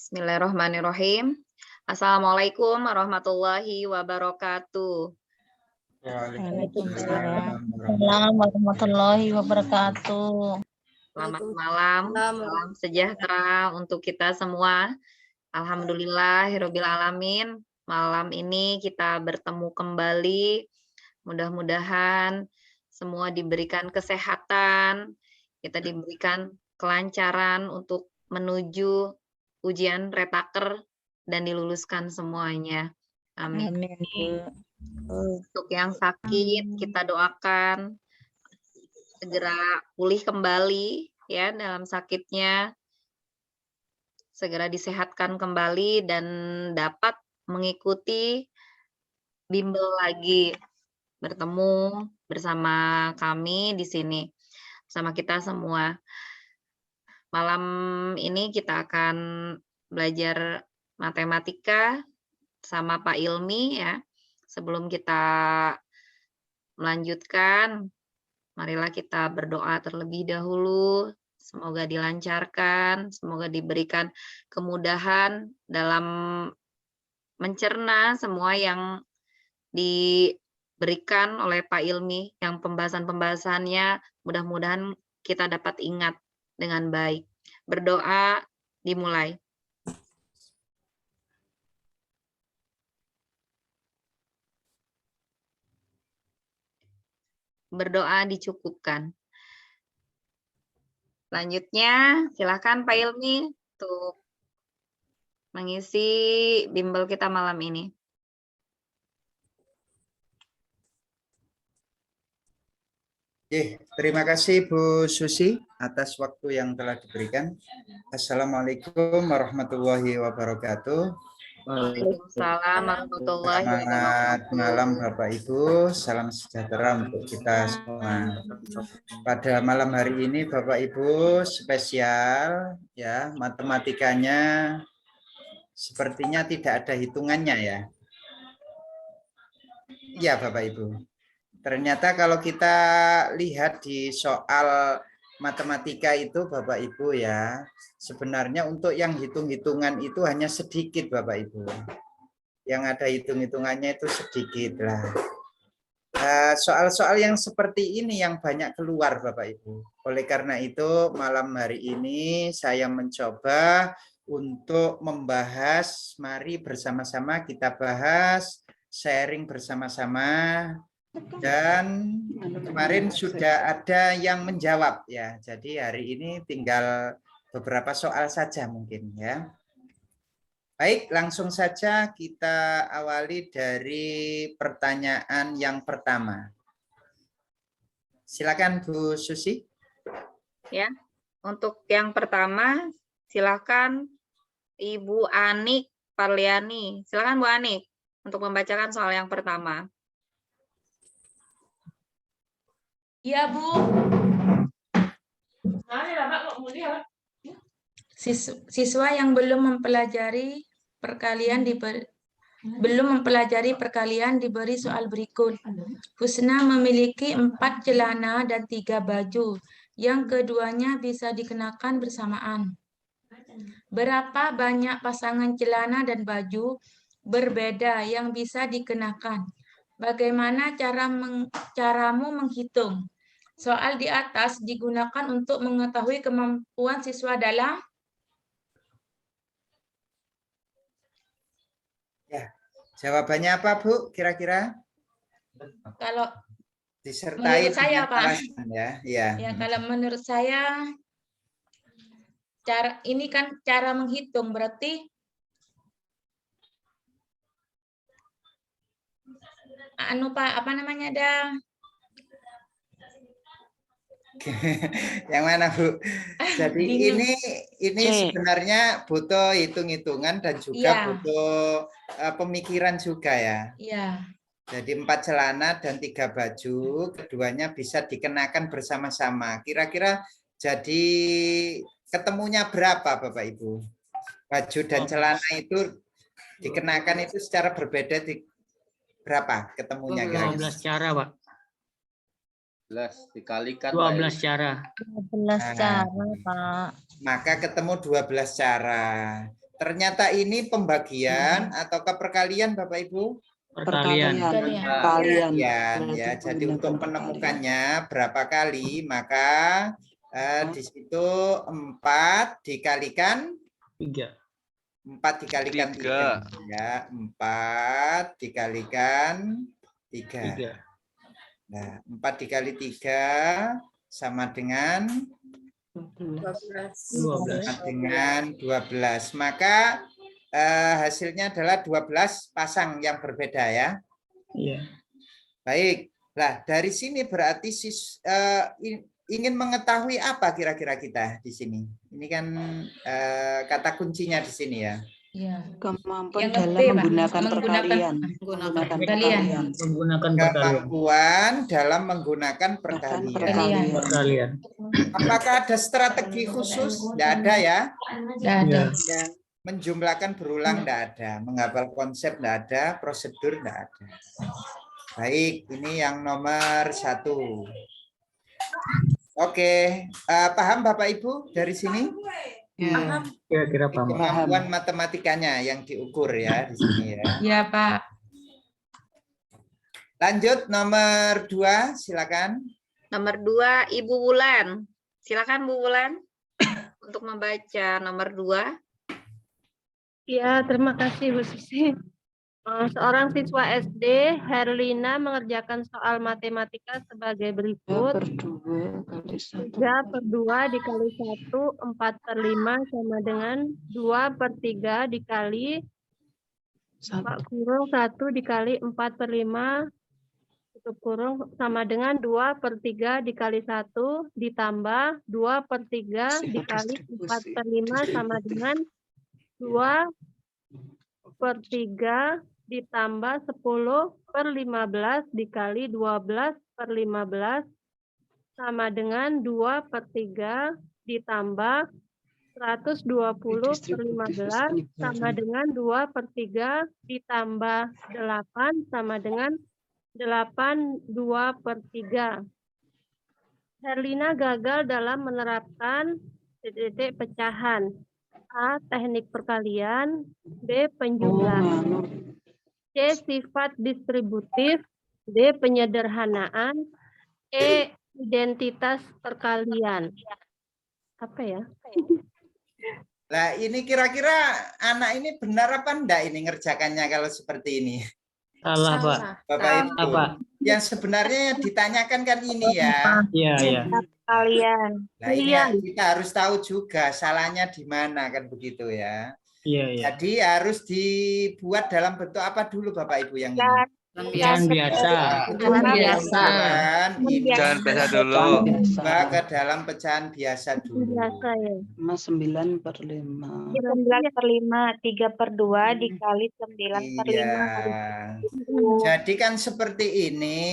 Bismillahirrahmanirrahim. Assalamualaikum warahmatullahi wabarakatuh. Waalaikumsalam warahmatullahi wabarakatuh. Selamat malam, salam sejahtera untuk kita semua. Alhamdulillahirabbil alamin. Malam ini kita bertemu kembali. Mudah-mudahan semua diberikan kesehatan, kita diberikan kelancaran untuk menuju ujian retaker dan diluluskan semuanya. Amin. Untuk yang sakit kita doakan segera pulih kembali ya dalam sakitnya, segera disehatkan kembali dan dapat mengikuti bimbel lagi, bertemu bersama kami di sini, bersama kita semua. Malam ini kita akan belajar matematika sama Pak Ilmi ya. Sebelum kita melanjutkan, marilah kita berdoa terlebih dahulu. Semoga dilancarkan, semoga diberikan kemudahan dalam mencerna semua yang diberikan oleh Pak Ilmi, yang pembahasan-pembahasannya mudah-mudahan kita dapat ingat dengan baik. Berdoa dimulai. Berdoa dicukupkan. Selanjutnya, silakan Pak Ilmi untuk mengisi bimbel kita malam ini. Terima kasih Bu Susi atas waktu yang telah diberikan. Assalamualaikum warahmatullahi wabarakatuh. Waalaikumsalam warahmatullahi wabarakatuh. Selamat malam Bapak Ibu, salam sejahtera untuk kita semua. Pada malam hari ini Bapak Ibu spesial ya, matematikanya sepertinya tidak ada hitungannya ya. Iya Bapak Ibu. Ternyata kalau kita lihat di soal matematika itu Bapak Ibu ya, sebenarnya untuk yang hitung-hitungan itu hanya sedikit Bapak Ibu. Yang ada hitung-hitungannya itu sedikit lah. Soal-soal yang seperti ini yang banyak keluar Bapak Ibu. Oleh karena itu malam hari ini saya mencoba untuk membahas, mari bersama-sama kita bahas, sharing bersama-sama. Dan kemarin sudah ada yang menjawab ya. Jadi hari ini tinggal beberapa soal saja mungkin ya. Baik, langsung saja kita awali dari pertanyaan yang pertama. Silakan Bu Susi. Ya, untuk yang pertama silakan Ibu Anik Parliani. Silakan Bu Anik untuk membacakan soal yang pertama. Iya, Bu. Siswa yang belum mempelajari perkalian diberi soal berikut. Husna memiliki 4 celana dan 3 baju, yang keduanya bisa dikenakan bersamaan. Berapa banyak pasangan celana dan baju berbeda yang bisa dikenakan? Bagaimana caramu menghitung? Soal di atas digunakan untuk mengetahui kemampuan siswa dalam ya. Jawabannya apa Bu kira-kira? Kalau disertai menurut saya Pak ya. Ya. Ya, kalau menurut saya ini kan cara menghitung, berarti Pak, apa namanya Yang mana Bu? Jadi ini sebenarnya butuh hitung-hitungan dan juga butuh pemikiran juga ya. Iya. Jadi 4 celana dan 3 baju, keduanya bisa dikenakan bersama-sama. Kira-kira jadi ketemunya berapa Bapak Ibu? Baju dan celana itu dikenakan itu secara berbeda berapa ketemunya? 12 cara Pak. dikalikan 12 cara. 12 cara, Pak. Maka ketemu 12 cara. Ternyata ini pembagian ataukah perkalian Bapak Ibu? Perkalian. Kalian. Ya. Jadi untuk menemukannya berapa kali, maka di situ 4 dikalikan 3. 4 dikalikan 3. Ya, 4 dikalikan 3. Nah, 4 dikali 3 sama dengan 12. Maka hasilnya adalah 12 pasang yang berbeda ya. Iya. Baik. Nah, dari sini berarti ingin mengetahui apa kira-kira kita di sini. Ini kan kata kuncinya di sini ya. Iya. Kemampuan Yang dalam B, Pak. menggunakan Menggunakan perkalian. Menggunakan perkalian. Kemampuan dalam menggunakan perkalian. Perkalian. Apakah ada strategi khusus? Tidak ada ya. Nggak ada. Iya. Menjumlahkan berulang tidak ada. Menghafal konsep tidak ada. Prosedur tidak ada. Baik, ini yang nomor 1. Oke, paham Bapak Ibu dari sini? Ya. Kira-kira paham. Kemampuan matematikanya yang diukur ya di sini ya. Ya, Pak. Lanjut nomor 2, silakan. Nomor 2, Ibu Wulan. Silakan Bu Wulan untuk membaca nomor 2. Ya, terima kasih Bu Susi. Seorang siswa SD, Herlina, mengerjakan soal matematika sebagai berikut. 3/2 dikali 1, 4/5 sama dengan 2/3 dikali 1 dikali 4/5 tutup kurung sama dengan 2/3 dikali 1 ditambah 2/3 dikali 4/5 sama dengan 2/3 ditambah 10/15 dikali 12/15 sama dengan 2/3 ditambah 120/15 sama dengan 2/3 ditambah 8 sama dengan 8/2/3. Herlina gagal dalam menerapkan titik pecahan. A. Teknik perkalian. B. Penjumlahan. C. Sifat distributif. D. Penyederhanaan. E. Identitas perkalian. Apa ya? Nah, ini kira-kira anak ini benar apa enggak ini ngerjakannya kalau seperti ini? Salah, Pak. Bapak Ibu. Apa? Yang sebenarnya yang ditanyakan kan ini ya. Iya, iya. Perkalian. Nah, ini kita harus tahu juga salahnya di mana kan begitu ya. Iya, iya. Jadi harus dibuat dalam bentuk apa dulu Bapak Ibu yang ini? Pecahan biasa. Pecahan biasa. Pecahan biasa dulu. Coba ke dalam pecahan biasa dulu. Biasa ya. 9/5. 9/5, 3/2 dikali 9/5. Iya. Jadi kan seperti ini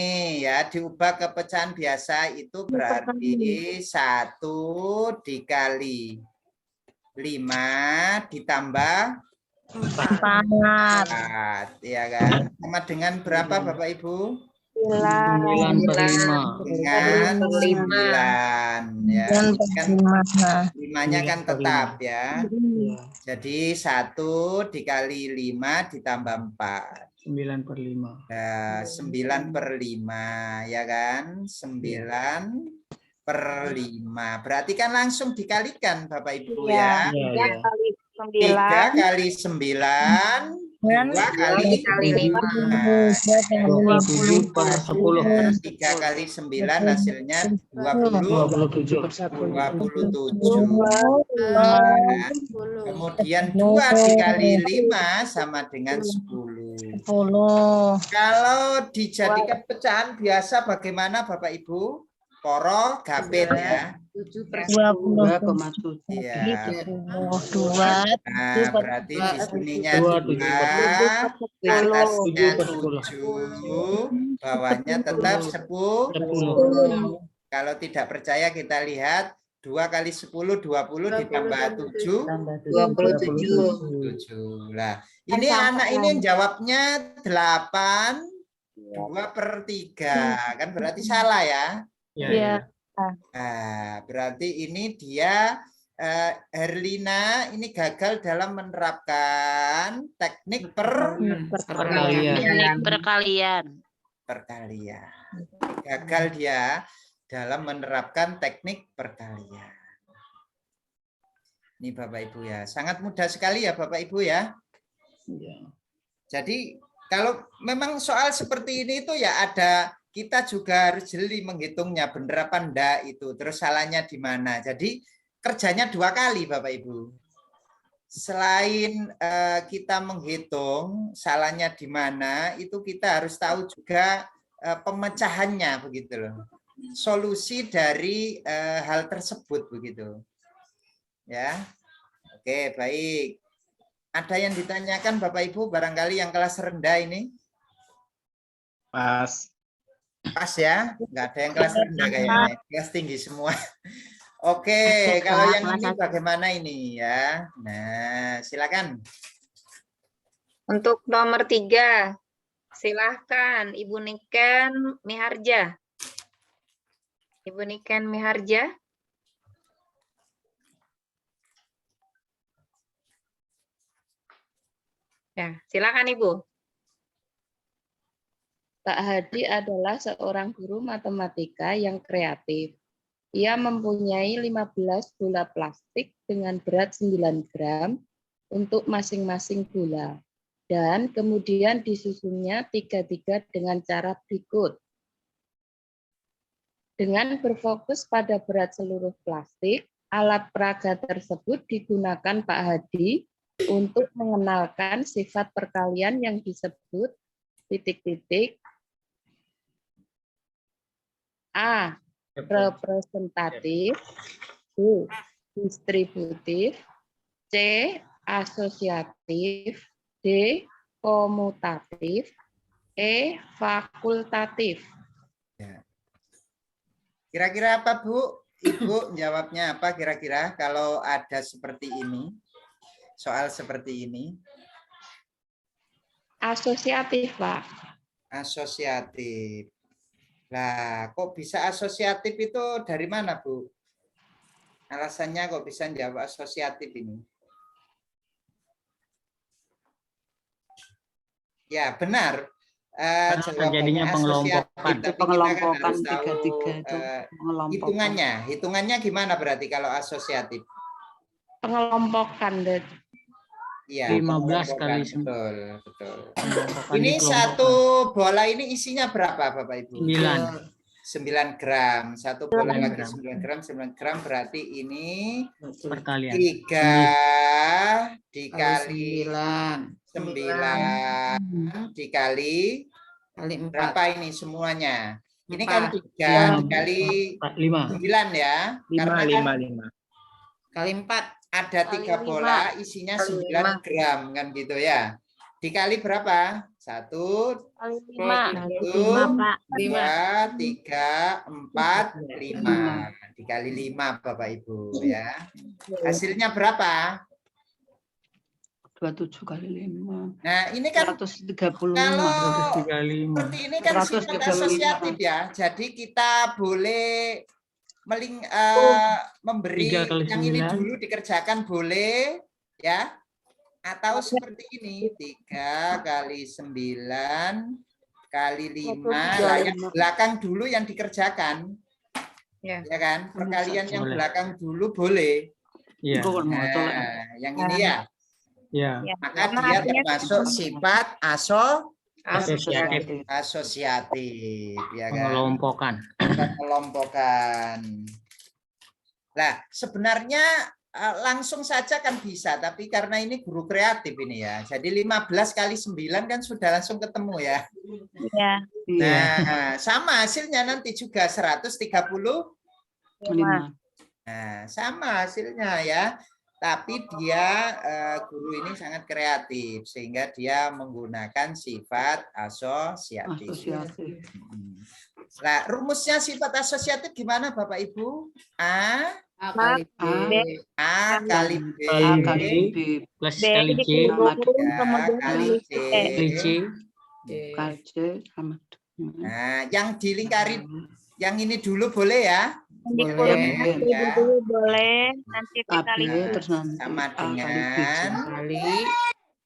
ya, diubah ke pecahan biasa itu berarti 1 dikali 5 ditambah 4, ya kan? Sama dengan berapa Bapak Ibu? 9/5. Dengan 9 ya. Kan 5-nya kan tetap ya. Jadi 1 dikali 5 ditambah 4. 9/5. Nah, 9/5 ya kan? 9/5. Berarti kan langsung dikalikan Bapak Ibu ya. 3 kali 3 kali 9, 2 kali 5. 27/10. 3 kali 9 hasilnya 27. 27. Kemudian 2 dikali 5 sama dengan 10. Kalau dijadikan pecahan biasa bagaimana Bapak Ibu? Poro gapit ya. 2,7. Iya. 2. Nah, berarti di sininya 2, atasnya 7, bawahnya tetap 10. Kalau tidak percaya kita lihat 2 kali 10, 20 ditambah 7, 27. Nah, ini anak ini jawabnya 8, 2/3. Kan berarti salah ya. Ya, Iya. ya. Nah, berarti ini dia Herlina ini gagal dalam menerapkan teknik Perkalian. perkalian. Gagal dia dalam menerapkan teknik perkalian. Ini Bapak Ibu ya, sangat mudah sekali ya Bapak Ibu ya. Jadi kalau memang soal seperti ini itu ya ada, kita juga harus jeli menghitungnya bener apa enggak itu, terus salahnya di mana. Jadi kerjanya 2 kali Bapak Ibu. Selain kita menghitung salahnya di mana, itu kita harus tahu juga pemecahannya begitu loh. Solusi dari hal tersebut begitu. Ya. Oke, baik. Ada yang ditanyakan Bapak Ibu barangkali yang kelas rendah ini? Pas. Pas ya, nggak ada yang kelas rendah kayaknya, kelas tinggi semua. Oke, kalau yang ini bagaimana ini ya? Nah, silakan. Untuk nomor 3, silahkan Ibu Niken Miharja. Ibu Niken Miharja. Ya, silakan Ibu. Pak Hadi adalah seorang guru matematika yang kreatif. Ia mempunyai 15 bola plastik dengan berat 9 gram untuk masing-masing bola. Dan kemudian disusunnya 3-3 dengan cara berikut. Dengan berfokus pada berat seluruh plastik, alat peraga tersebut digunakan Pak Hadi untuk mengenalkan sifat perkalian yang disebut titik-titik A. Representatif, B. Distributif, C. Asosiatif, D. Komutatif, E. Fakultatif. Kira-kira apa Bu? Ibu jawabnya apa kira-kira kalau ada seperti ini? Soal seperti ini. Asosiatif, Pak. Asosiatif. Nah, kok bisa asosiatif itu dari mana, Bu? Alasannya kok bisa jawab asosiatif ini? Ya, benar. Jadinya pengelompokan. Tapi Pengelompokan kita kan harus tahu, 3-3 itu pengelompokan. hitungannya gimana berarti kalau asosiatif? Pengelompokan. Iya, 15 kali betul. pengelompokan Ini di satu bola ini isinya berapa Bapak Ibu? 9 gram. Satu bola lagi 9 gram, 9 gram berarti ini perkalian. 3 dikali 9 dikali berapa ini semuanya? Ini kan 3 dikali 5 ya. Karena kan 5 Kali 4. ada 3 bola isinya 9 gram kan gitu ya. Dikali berapa? 1, 2, 3, 4, 5. Dikali 5 Bapak Ibu ya. Hasilnya berapa? 27 kali 5. Nah, ini kan 135. kalau 135. seperti ini kan sifat asosiatif ya. Jadi kita boleh memberi 3 kali yang ini 9. dulu dikerjakan boleh ya, atau seperti ini 3 kali 9 kali 5 yang belakang dulu yang dikerjakan ya kan, perkalian yang belakang dulu boleh. Iya. Nah, yang ini ya, maka dia termasuk sifat asosiatif ya kan, pengelompokan. Nah, sebenarnya langsung saja kan bisa, tapi karena ini guru kreatif ini ya, jadi 15 kali 9 kan sudah langsung ketemu ya. Iya. Nah, sama hasilnya nanti juga 135. Nah, sama hasilnya ya. Tapi dia guru ini sangat kreatif sehingga dia menggunakan sifat asosiatif. Nah, rumusnya sifat asosiatif gimana Bapak Ibu? A kali B plus kali C kali C. Kali C sama. Nah, yang dilingkari Yang ini dulu boleh ya? Di Boleh. huruf Ya. dulu boleh. Nanti AB dikali terus nanti Sama A kali B dengan kali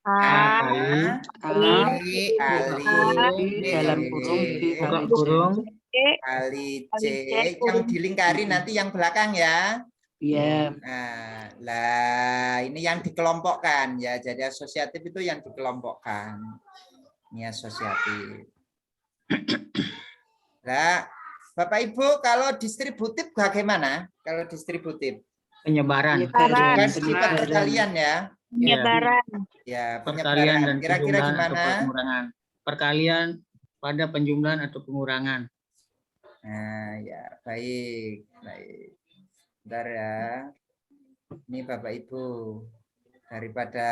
A, kali kali dalam kurung B buka kali C. kurung C, kali C. kali C, Yang kurung. dilingkari nanti yang belakang ya. Iya. Nah, lah ini yang dikelompokkan ya. Jadi asosiatif itu yang dikelompokkan. Ini asosiatif. Nah, Bapak Ibu kalau distributif bagaimana? Kalau distributif? penyebaran Penyebaran. Bukan sifat perkalian ya. Penyebaran. Ya, perkalian dan penyebaran. Kira-kira penjumlahan atau gimana? pengurangan. Perkalian pada penjumlahan atau pengurangan. Nah, ya, baik. Baik. Bentar ya. Ini Bapak Ibu. Daripada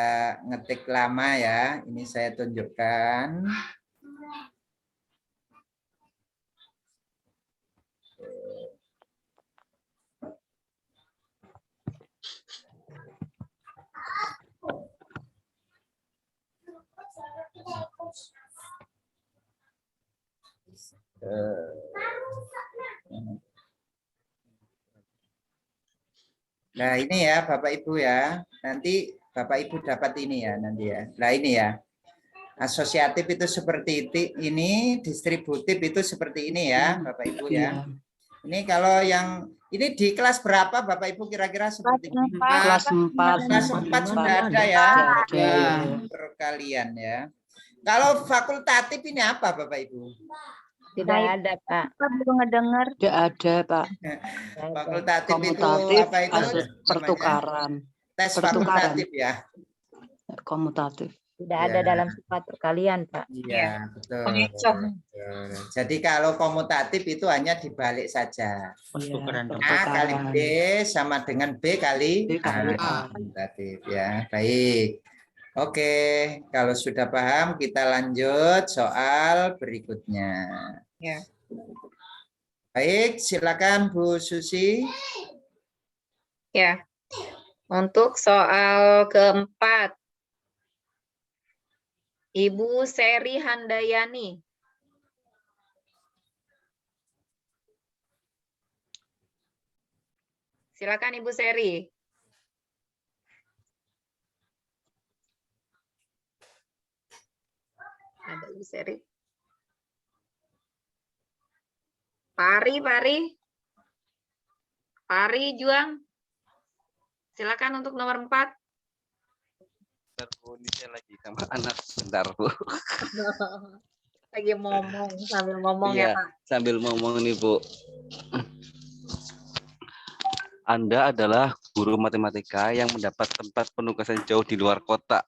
ngetik lama ya, ini saya tunjukkan. Nah ini ya Bapak Ibu ya, nanti Bapak Ibu dapat ini ya nanti ya. Nah ini ya, asosiatif itu seperti ini, distributif itu seperti ini ya Bapak Ibu ya. Ini kalau yang ini di kelas berapa Bapak Ibu kira-kira seperti ini? Kelas 4. Kelas 4 sudah ada ya. Ada. Perkalian ya. Kalau fakultatif ini apa Bapak Ibu? Tidak ada, Pak. Kita belum ngedengar. Tidak ada, Pak. Fakultatif itu Komutatif apa itu? namanya? pertukaran. Tes pertukaran. fakultatif ya. Komutatif. Tidak ada Ya. dalam sifat perkalian, Pak. Iya, betul. Pengecoh. Betul. Jadi kalau komutatif itu hanya dibalik saja. Pertukaran A tempat. kali B sama dengan B kali B kali A. A. Komutatif ya. Baik. Oke, kalau sudah paham kita lanjut soal berikutnya. Ya. Baik, silakan Bu Susi. Ya. Untuk soal keempat. Ibu Seri Handayani. Silakan Ibu Seri. Ada Ibu Seri. Pari Juang. Silakan untuk nomor 4. Bentar Bu, ini saya lagi sama anak. Bentar Bu. Lagi ngomong, sambil ngomong Iya, ya Pak. sambil ngomong nih Bu. Anda adalah guru matematika yang mendapat tempat penugasan jauh di luar kota.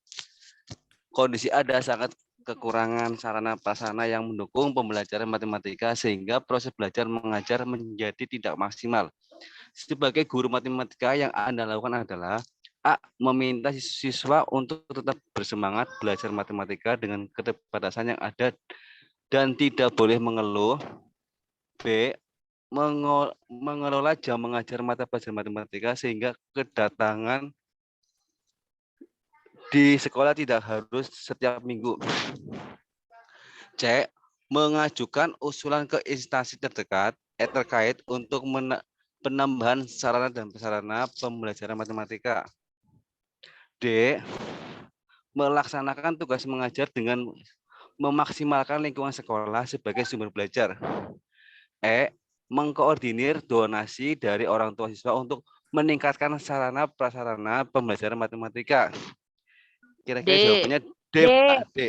Kondisi Anda sangat kekurangan sarana prasarana yang mendukung pembelajaran matematika sehingga proses belajar mengajar menjadi tidak maksimal. Sebagai guru matematika yang Anda lakukan adalah A. Meminta siswa untuk tetap bersemangat belajar matematika dengan keterbatasan yang ada dan tidak boleh mengeluh. B. Mengelola jam mengajar mata pelajaran matematika sehingga kedatangan di sekolah tidak harus setiap minggu. C. Mengajukan usulan ke instansi terkait untuk penambahan sarana dan prasarana pembelajaran matematika. D. Melaksanakan tugas mengajar dengan memaksimalkan lingkungan sekolah sebagai sumber belajar. E. Mengkoordinir donasi dari orang tua siswa untuk meningkatkan sarana prasarana pembelajaran matematika. Kira-kira jawabannya D, Pak. D.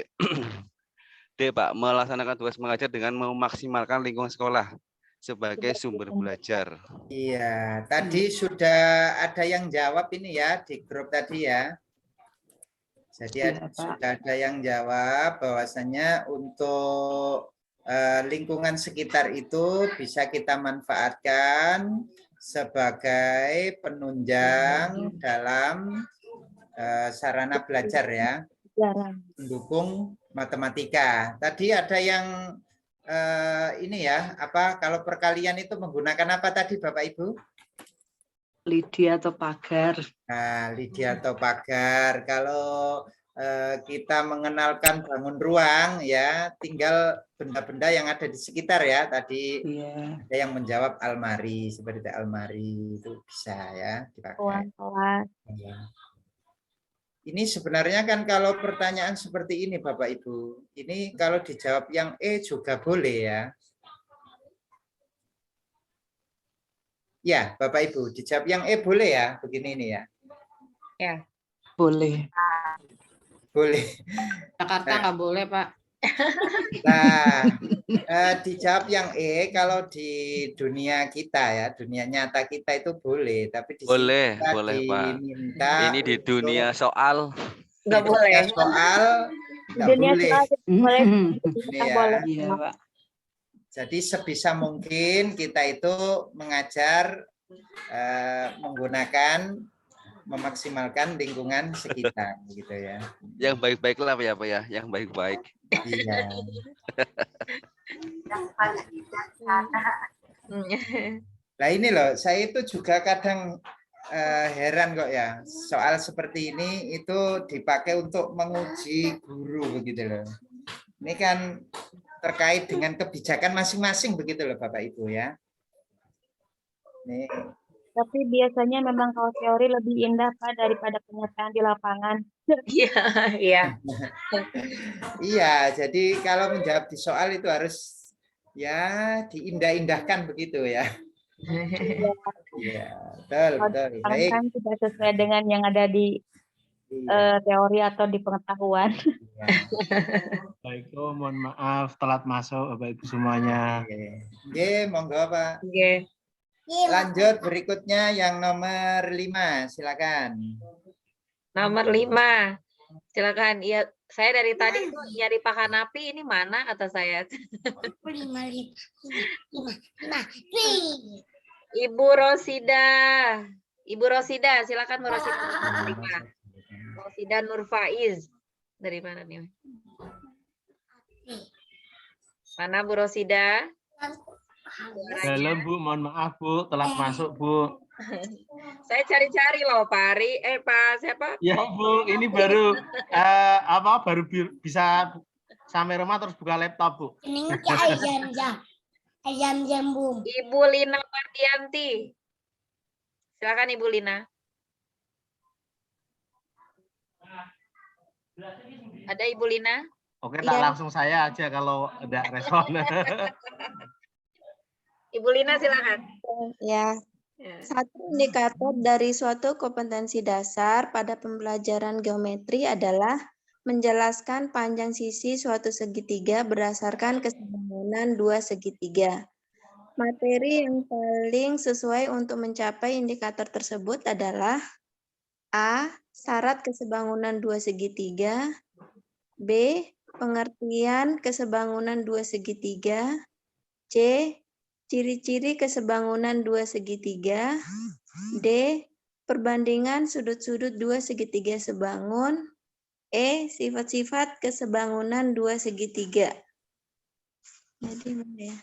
D, Pak. Melaksanakan tugas mengajar dengan memaksimalkan lingkungan sekolah sebagai sumber belajar. Iya, tadi sudah ada yang jawab ini ya di grup tadi ya. Jadi sudah ada yang jawab bahwasanya untuk lingkungan sekitar itu bisa kita manfaatkan sebagai penunjang dalam sarana belajar ya, mendukung matematika. Tadi ada yang ini ya, apa kalau perkalian itu menggunakan apa tadi Bapak Ibu? Lidi atau pagar. Nah, lidi atau pagar. Kalau kita mengenalkan bangun ruang ya, tinggal benda-benda yang ada di sekitar ya. Tadi ada yang menjawab almari, seperti almari itu bisa ya dipakai. Ruang kelas. Ini sebenarnya kan kalau pertanyaan seperti ini Bapak Ibu, ini kalau dijawab yang E juga boleh ya. Ya, Bapak Ibu, dijawab yang E boleh ya, begini ini ya. Ya. Boleh. Boleh. Jakarta nggak boleh, Pak. Nah, dijawab yang E kalau di dunia kita ya, dunia nyata kita itu boleh, tapi di Boleh, sini kita boleh, Pak. diminta Ini di dunia soal. Nggak boleh. Soal nggak Dunia boleh. soal boleh. Ini ya. Boleh. Iya, Pak. Jadi sebisa mungkin kita itu mengajar menggunakan memaksimalkan lingkungan sekitar gitu ya. Yang baik-baik lah ya Pak ya, yang baik-baik. Iya. Nah ini loh, saya itu juga kadang heran kok ya, soal seperti ini itu dipakai untuk menguji guru begitu loh. Ini kan terkait dengan kebijakan masing-masing begitu loh Bapak Ibu ya. Nih. Tapi biasanya memang kalau teori lebih indah Pak daripada kenyataan di lapangan. Iya, iya. Iya, jadi kalau menjawab di soal itu harus ya diindah-indahkan begitu ya. Iya, betul, betul. Baik. Kan tidak sesuai dengan yang ada di teori atau di pengetahuan. Baik, mohon maaf telat masuk Bapak Ibu semuanya. Oke, monggo Pak. Oke. Lanjut berikutnya yang nomor 5, silakan. Nomor 5. Silakan. Iya, saya dari tadi tuh nyari Pak Hanapi, ini mana kata saya. Ibu Rosida. Ibu Rosida, silakan Bu Rosida. Rosida Nur Faiz. Dari mana nih? Mana Bu Rosida? Halo Bu, mohon maaf Bu, telat masuk Bu. Saya cari-cari loh Pak Ari, Pak siapa? Ya Bu, ini baru baru bisa sampai rumah terus buka laptop Bu. Ini ayam Bu. Ibu Lina Mardianti. Silakan Ibu Lina. Ada Ibu Lina? Oke, tak langsung saya aja kalau ada respon. Ibu Lina silakan. Ya. Satu indikator dari suatu kompetensi dasar pada pembelajaran geometri adalah menjelaskan panjang sisi suatu segitiga berdasarkan keseimbangan dua segitiga. Materi yang paling sesuai untuk mencapai indikator tersebut adalah A. Syarat kesebangunan dua segitiga. B. Pengertian kesebangunan dua segitiga. C. Ciri-ciri kesebangunan dua segitiga. D. Perbandingan sudut-sudut dua segitiga sebangun. E. Sifat-sifat kesebangunan dua segitiga. Jadi mana ya?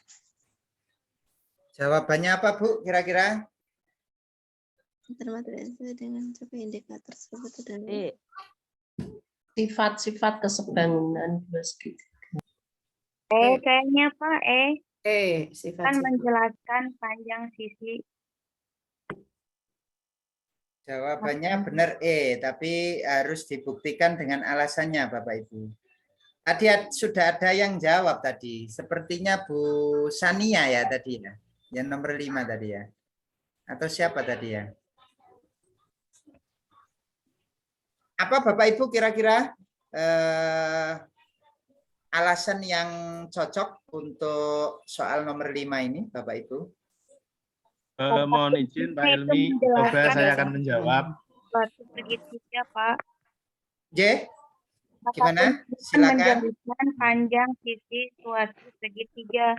Jawabannya apa Bu kira-kira? Termasuk dengan capai indikator tersebut adalah Sifat-sifat kesebangunan dua segitiga. Kayaknya Pak kan sifat-sifat. menjelaskan panjang sisi. Jawabannya benar tapi harus dibuktikan dengan alasannya Bapak Ibu. Tadi sudah ada yang jawab tadi, sepertinya Bu Sania ya tadi ya, yang nomor 5 tadi ya. Atau siapa tadi ya? Apa Bapak Ibu kira-kira alasan yang cocok untuk soal nomor 5 ini Bapak Ibu? Mohon izin Pak Ilmi, coba saya akan menjawab. Suatu segitiga Pak. J, gimana? Silakan. Menjelaskan panjang sisi suatu segitiga.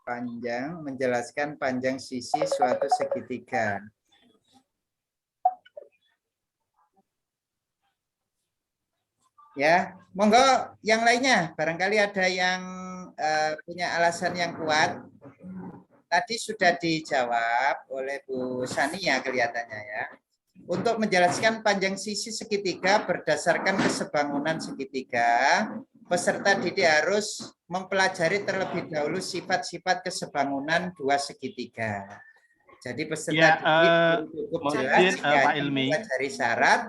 Panjang, menjelaskan panjang sisi suatu segitiga. Ya, monggo yang lainnya. Barangkali ada yang punya alasan yang kuat. tadi sudah dijawab oleh Bu Sania kelihatannya ya. Untuk menjelaskan panjang sisi segitiga berdasarkan kesebangunan segitiga, peserta didik harus mempelajari terlebih dahulu sifat-sifat kesebangunan dua segitiga. Jadi peserta didik cukup jelas Pak Ilmi. mempelajari syarat,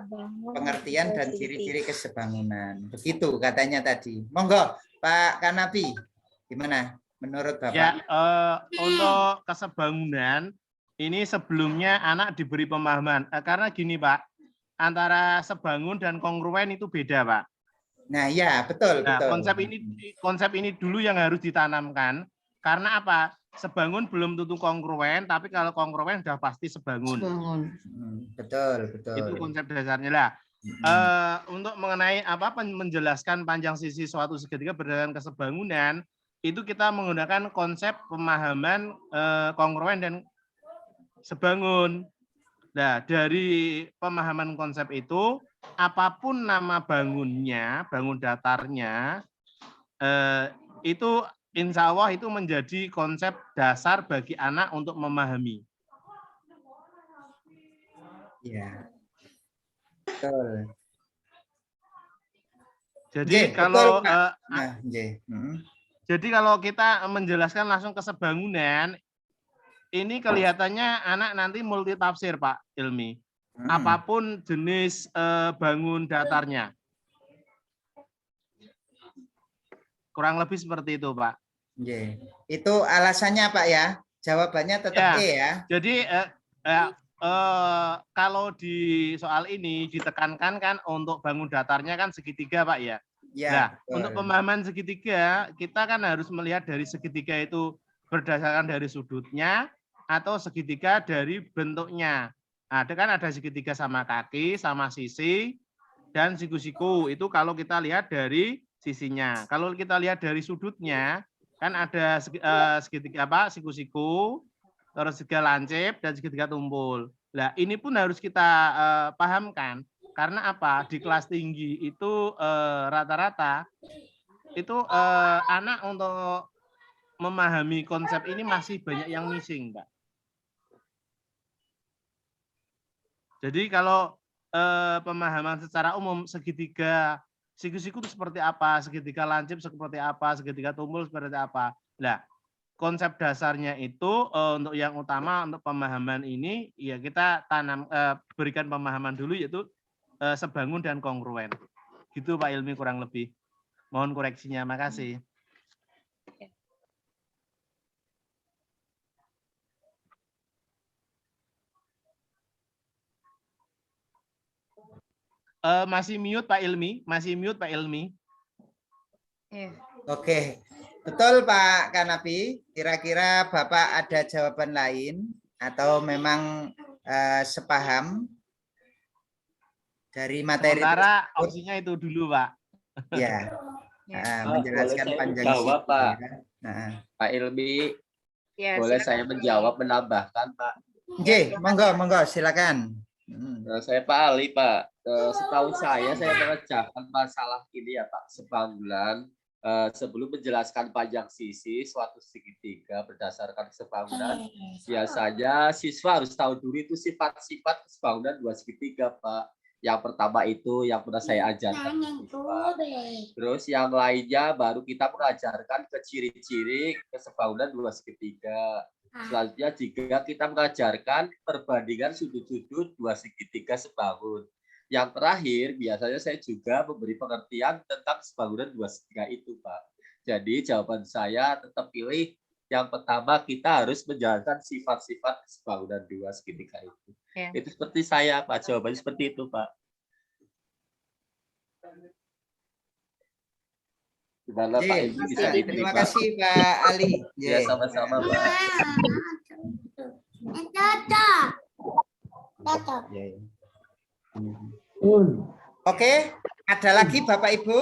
pengertian dan ciri-ciri kesebangunan. Begitu katanya tadi. Monggo Pak Kanapi, gimana menurut Bapak? Ya, untuk kesebangunan ini sebelumnya anak diberi pemahaman. Karena gini Pak, antara sebangun dan kongruen itu beda Pak. Nah ya betul. Nah, betul. konsep ini dulu yang harus ditanamkan. Karena apa? Sebangun belum tentu kongruen, tapi kalau kongruen sudah pasti sebangun. Betul. Itu konsep dasarnya lah. Untuk mengenai apa menjelaskan panjang sisi suatu segitiga berdasarkan kesebangunan, itu kita menggunakan konsep pemahaman kongruen dan sebangun. Nah, dari pemahaman konsep itu, apapun nama bangunnya, bangun datarnya, itu insya Allah itu menjadi konsep dasar bagi anak untuk memahami. Ya, betul. Jadi kalau jadi kalau kita menjelaskan langsung kesebangunan, ini kelihatannya anak nanti multi tafsir Pak Ilmi. Apapun jenis bangun datarnya. Kurang lebih seperti itu Pak. Itu alasannya Pak ya? Jawabannya tetap E ya? Jadi kalau di soal ini ditekankan kan untuk bangun datarnya kan segitiga Pak ya? Nah, untuk pemahaman segitiga, kita kan harus melihat dari segitiga itu berdasarkan dari sudutnya, atau segitiga dari bentuknya. Ada kan ada segitiga sama kaki, sama sisi, dan siku-siku. Itu kalau kita lihat dari sisinya. Kalau kita lihat dari sudutnya, kan ada segitiga apa? Siku-siku, terus segitiga lancip, dan segitiga tumpul. Nah, ini pun harus kita pahamkan. Karena apa? Di kelas tinggi itu rata-rata itu anak untuk memahami konsep ini masih banyak yang missing, Mbak. Jadi kalau pemahaman secara umum segitiga siku-siku itu seperti apa, segitiga lancip seperti apa, segitiga tumpul seperti apa. Nah, konsep dasarnya itu untuk yang utama untuk pemahaman ini ya kita berikan pemahaman dulu yaitu sebangun dan kongruen. Gitu Pak Ilmi kurang lebih. Mohon koreksinya, makasih. Masih mute Pak Ilmi, Oke, betul Pak Kanapi. Kira-kira Bapak ada jawaban lain atau memang sepaham dari materi? Sementara opsinya itu dulu Pak. Ya, menjelaskan panjang jawab Pak. Pak Ilmi, boleh silakan. saya menjawab menambahkan Pak? Monggo, silakan. Saya Pak Ali Pak. Setahu saya mengerjakan masalah ini ya Pak sebangunan sebelum menjelaskan panjang sisi suatu segitiga berdasarkan kesebangunan. Biasanya siswa harus tahu dulu itu sifat-sifat kesebangunan dua segitiga Pak. Yang pertama itu yang pernah saya ajarkan ke siswa. Terus yang lainnya baru kita mengajarkan ke ciri-ciri kesebangunan dua segitiga. Selanjutnya jika kita mengajarkan perbandingan sudut-sudut dua segitiga sebangun. Yang terakhir biasanya saya juga memberi pengertian tentang kesebangunan dua segitiga itu Pak. Jadi jawaban saya tetap pilih yang pertama kita harus menjalankan sifat-sifat kesebangunan dua segitiga itu. Itu seperti saya Pak, jawabannya seperti itu Pak. Gimana Pak Ilmi bisa diterima? Terima kasih Pak Ali. Ya sama-sama Pak. Oke, ada lagi Bapak Ibu.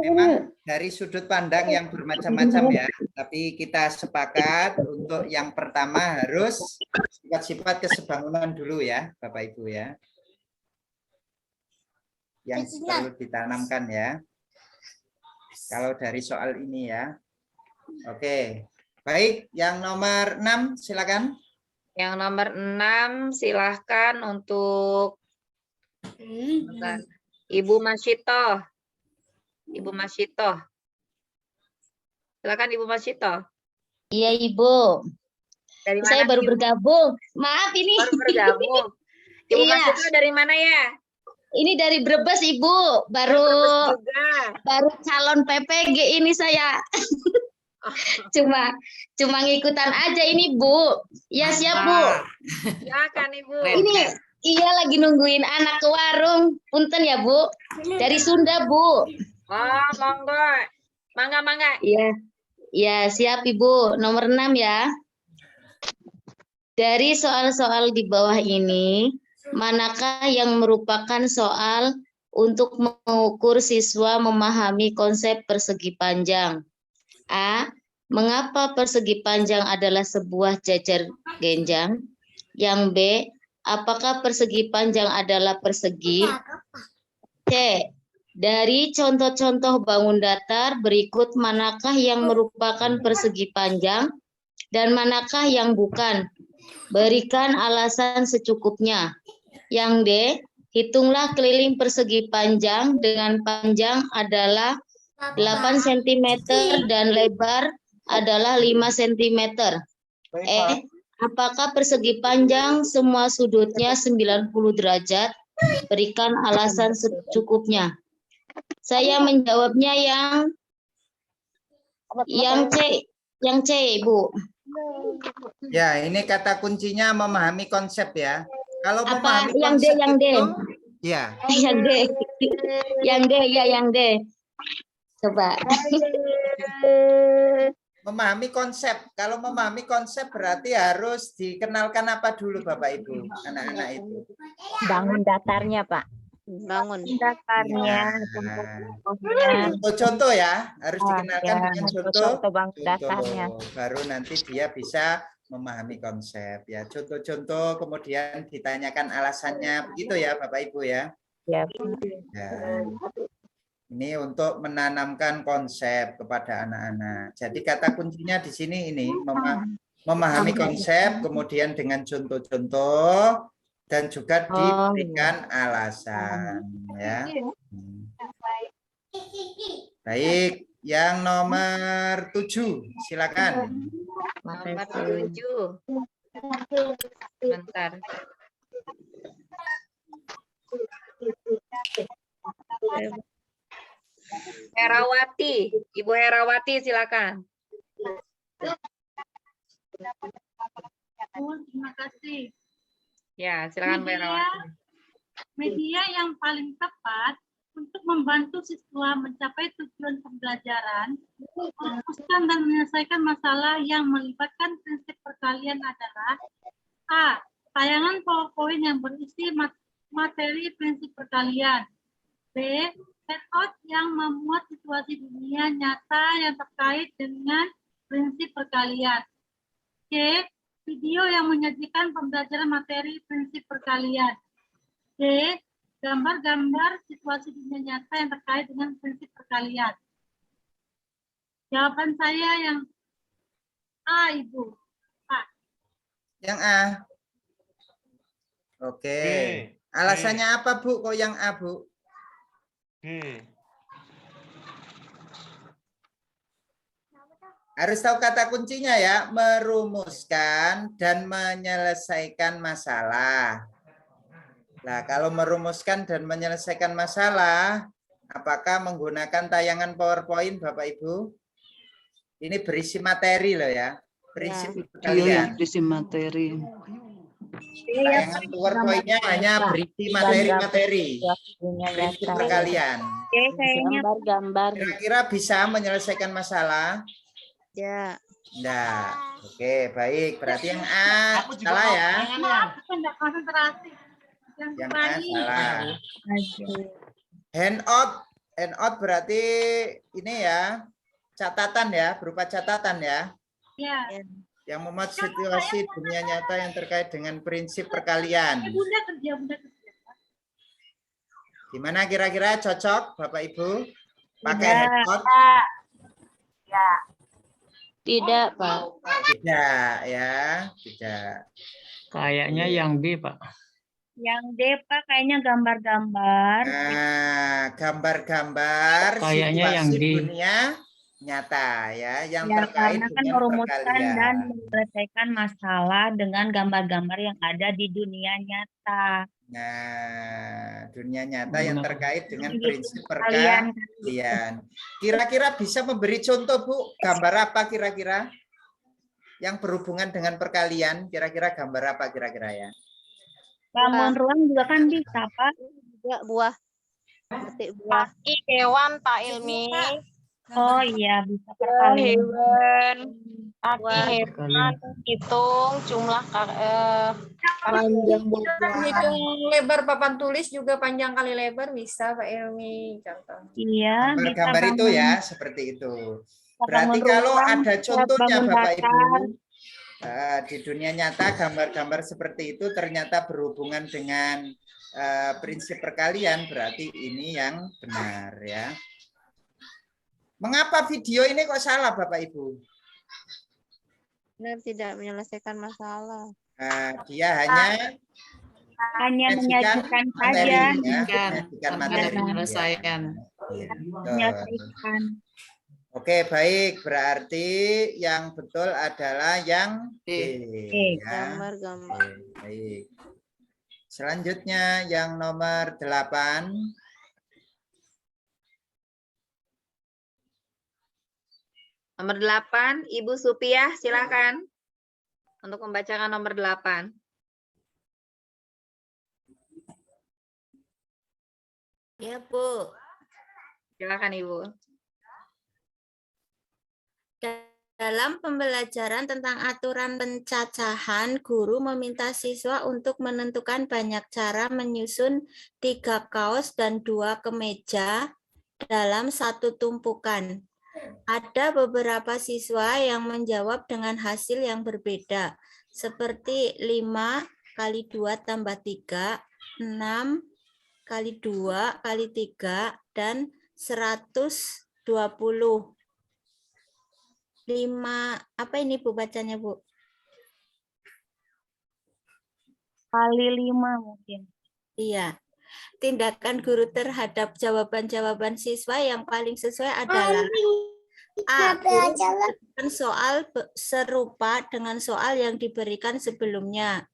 Memang dari sudut pandang yang bermacam-macam ya, tapi kita sepakat untuk yang pertama harus sifat-sifat kesebangunan dulu ya, Bapak Ibu ya. Yang perlu ditanamkan ya. Kalau dari soal ini ya. Oke. Baik, yang nomor 6 silakan. Yang nomor 6 silahkan untuk bentar. Ibu Masito. Ibu Masito. Silakan Ibu Masito. Iya, Ibu. Dari mana? Saya baru Ibu? bergabung. Maaf ini. Baru bergabung. Ibu Iya. Masito dari mana ya? Ini dari Brebes, Ibu. Baru Brebes juga. baru calon PPG ini saya. Cuma ngikutan aja ini, Bu. Ya, siap, Bu. Silakan Ibu. Ini iya lagi nungguin anak ke warung. Punten ya, Bu. Dari Sunda, Bu. Oh, monggo. Mangga. Iya. Ya, siap Ibu. Nomor 6 ya. Dari soal-soal di bawah ini, manakah yang merupakan soal untuk mengukur siswa memahami konsep persegi panjang? A. Mengapa persegi panjang adalah sebuah jajar genjang? Yang B. Apakah persegi panjang adalah persegi? C. Dari contoh-contoh bangun datar berikut manakah yang merupakan persegi panjang dan manakah yang bukan? Berikan alasan secukupnya. Yang D. Hitunglah keliling persegi panjang dengan panjang adalah 8 cm dan lebar adalah 5 cm. E. Apakah persegi panjang semua sudutnya 90 derajat? Berikan alasan secukupnya. Saya menjawabnya yang C, Bu. Ya, ini kata kuncinya memahami konsep ya. Kalau Apa memahami yang D, konsep yang D? itu, ya. Yang D. Yang D, ya yang D. Coba. Memahami konsep. Kalau memahami konsep berarti harus dikenalkan apa dulu Bapak Ibu, anak-anak itu? Bangun datarnya, Pak. Bangun datarnya. Contoh-contoh ya, harus dikenalkan ya, dengan contoh bangun contoh. datarnya. Baru nanti dia bisa memahami konsep ya. Contoh-contoh kemudian ditanyakan alasannya, begitu ya Bapak Ibu ya. Ya. Ya. Ini untuk menanamkan konsep kepada anak-anak. Jadi kata kuncinya di sini ini memahami konsep, kemudian dengan contoh-contoh dan juga diberikan alasan ya. Baik, yang nomor 7 silakan. Nomor 7. Bentar. Herawati, Ibu Herawati silakan. Terima kasih. Ya, silakan Bu Herawati. Media yang paling tepat untuk membantu siswa mencapai tujuan pembelajaran, merumuskan dan menyelesaikan masalah yang melibatkan prinsip perkalian adalah A. Tayangan PowerPoint yang berisi materi prinsip perkalian. B. Handout yang memuat situasi dunia nyata yang terkait dengan prinsip perkalian. C. Video yang menyajikan pembelajaran materi prinsip perkalian. D. Gambar-gambar situasi dunia nyata yang terkait dengan prinsip perkalian. Jawaban saya yang A, Ibu. A. Yang A. Oke. Alasannya apa, Bu? Kok yang A, Bu? Harus tahu kata kuncinya ya, merumuskan dan menyelesaikan masalah. Nah, kalau merumuskan dan menyelesaikan masalah, apakah menggunakan tayangan PowerPoint, Bapak Ibu? Ini berisi materi loh ya, berisi Iya, berisi materi. Tayangan PowerPoint-nya hanya berisi materi-materi, berisi perkalian. Gambar-gambar. Kira-kira bisa menyelesaikan masalah? Ya. Nah, oke, baik. Berarti yang A salah ya. Yang A salah. Handout berarti ini ya, catatan ya, berupa catatan ya. Ya. Yang memuat situasi dunia nyata yang terkait dengan prinsip perkalian. Bunda kerja. Gimana kira-kira cocok Bapak Ibu? Pakai handout? Ya. Tidak, Pak. Tidak ya, tidak. Kayaknya yang B, Pak. Yang D, Pak, kayaknya gambar-gambar. Nah, gambar-gambar Kayaknya yang situasi D. dunia nyata ya, yang Ya, terkait karena kan dengan merumuskan dan perkalian. menyelesaikan masalah dengan gambar-gambar yang ada di dunia nyata. Nah, dunia nyata yang terkait dengan Gitu, prinsip perkalian. perkalian. Kira-kira bisa memberi contoh, Bu, gambar apa kira-kira? Yang berhubungan dengan perkalian, kira-kira gambar apa kira-kira ya? Bangun ruang juga kan bisa, Pak. Juga buah. Petik buah. Kaki hewan, Pak Ilmi. Oh iya, bisa perkalian. Hewan. Kaki Buah. hewan, hitung jumlah Panjang buah. hitung lebar papan tulis juga panjang kali lebar bisa Pak Ilmi contoh. Iya, bisa Gambar-gambar itu bangun. ya, seperti itu. Bisa Berarti bangun kalau ruang, ada bisa contohnya bangun Bapak datar. Ibu, di dunia nyata gambar-gambar seperti itu ternyata berhubungan dengan prinsip perkalian, berarti ini yang benar ya. Mengapa video ini kok salah Bapak Ibu? Benar, tidak menyelesaikan masalah. Dia hanya menyajikan materi, saja. ya, menyajikan materi. Penyelesaian. Ya, betul. Menyelesaikan. Oke, baik. Berarti yang betul adalah yang D. Ya. Gambar-gambar. Oke, baik. Selanjutnya yang nomor 8. Nomor 8, Ibu Supiah, silakan untuk membacakan nomor 8. Ya, Bu. Silakan, Ibu. Dalam pembelajaran tentang aturan pencacahan, guru meminta siswa untuk menentukan banyak cara menyusun 3 kaos dan 2 kemeja dalam satu tumpukan. Ada beberapa siswa yang menjawab dengan hasil yang berbeda, seperti 5 kali 2 tambah 3, 6 kali 2 kali 3, dan 120. 5, apa ini Bu bacanya, Bu? Kali 5 mungkin. Iya. Tindakan guru terhadap jawaban-jawaban siswa yang paling sesuai adalah A. Guru memberikan soal serupa dengan soal yang diberikan sebelumnya.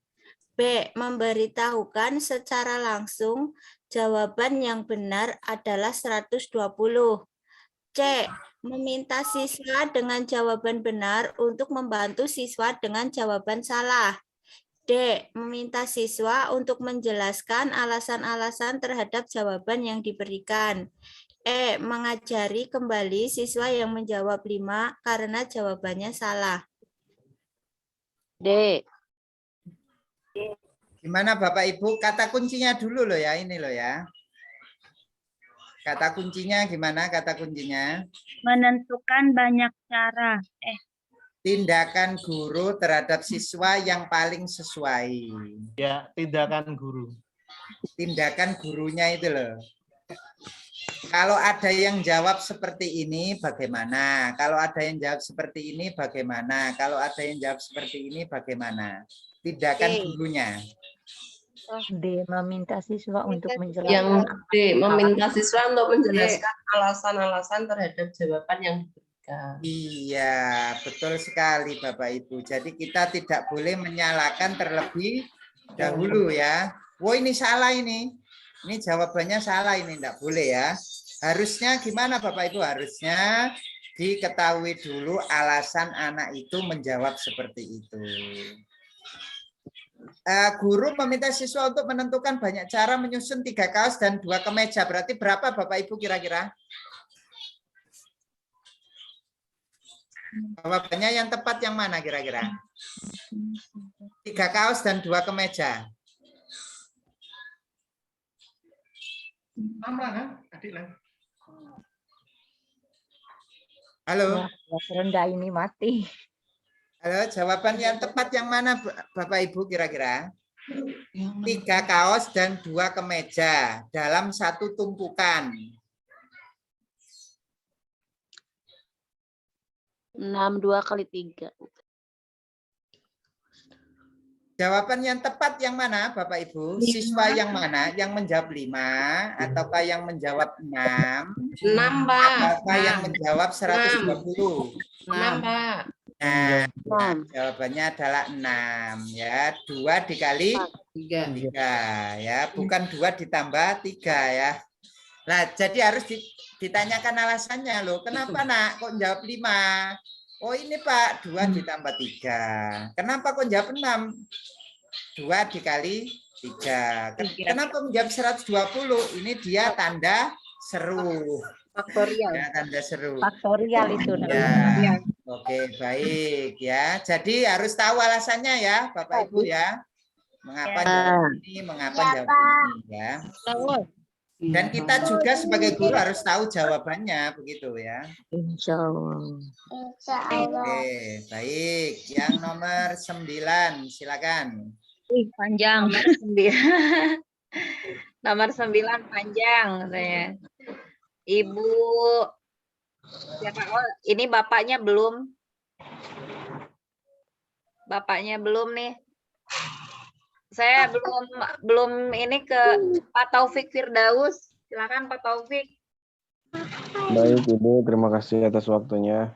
B. Memberitahukan secara langsung jawaban yang benar adalah 120. C. Meminta siswa dengan jawaban benar untuk membantu siswa dengan jawaban salah. D. Meminta siswa untuk menjelaskan alasan-alasan terhadap jawaban yang diberikan. E. Mengajari kembali siswa yang menjawab 5 karena jawabannya salah. D. Gimana Bapak Ibu? Kata kuncinya dulu loh ya, ini loh ya. Kata kuncinya gimana kata kuncinya? Menentukan banyak cara. Tindakan guru terhadap siswa yang paling sesuai. Ya, tindakan guru. Tindakan gurunya itu loh. Kalau ada yang jawab seperti ini, bagaimana? Kalau ada yang jawab seperti ini, bagaimana? Kalau ada yang jawab seperti ini, bagaimana? Tindakan gurunya. D. Meminta siswa untuk menjelaskan. Yang D. Meminta siswa untuk menjelaskan alasan-alasan terhadap jawaban yang diberikan. Iya, betul sekali Bapak Ibu. Jadi kita tidak boleh menyalahkan terlebih dahulu ya. Wah ini salah ini. Ini jawabannya salah ini, enggak boleh ya. Harusnya gimana Bapak Ibu? Harusnya diketahui dulu alasan anak itu menjawab seperti itu. Guru meminta siswa untuk menentukan banyak cara menyusun 3 kaos dan 2 kemeja. Berarti berapa Bapak Ibu kira-kira? Jawabannya yang tepat yang mana kira-kira? 3 kaos dan 2 kemeja. Halo. Rendah ini mati. Halo, jawaban yang tepat yang mana Bapak Ibu kira-kira? 3 kaos dan 2 kemeja dalam satu tumpukan. 62 kali 3. Jawaban yang tepat yang mana, Bapak Ibu? Siswa yang mana? Yang menjawab 5 ataukah yang menjawab 6? 6, Pak. Ataukah yang menjawab 120? 6, Pak. Nah, jawabannya adalah 6 ya. 2 dikali 3 ya, bukan 2 ditambah 3 ya. Nah, jadi harus ditanyakan alasannya loh. Kenapa nak kok jawab 5? Oh ini Pak, 2 ditambah 3. Kenapa kok jawab 6? 2 dikali 3. Kenapa menjawab 120? Ini dia tanda seru. Faktorial. Ya, tanda seru. Faktorial itu ya. Oke, baik ya. Jadi harus tahu alasannya ya, Bapak Ibu ya. Mengapa jawab ini, mengapa jawab ini ya. Dan kita juga sebagai guru harus tahu jawabannya, begitu ya. Insya Allah. Oke, baik. Yang nomor 9, silakan. Panjang. Nomor 9 panjang saya. Ibu siapa? Oh, ini bapaknya belum. Bapaknya belum nih. Saya belum ini ke Pak Taufik Firdaus. Silakan Pak Taufik. Baik Ibu, terima kasih atas waktunya.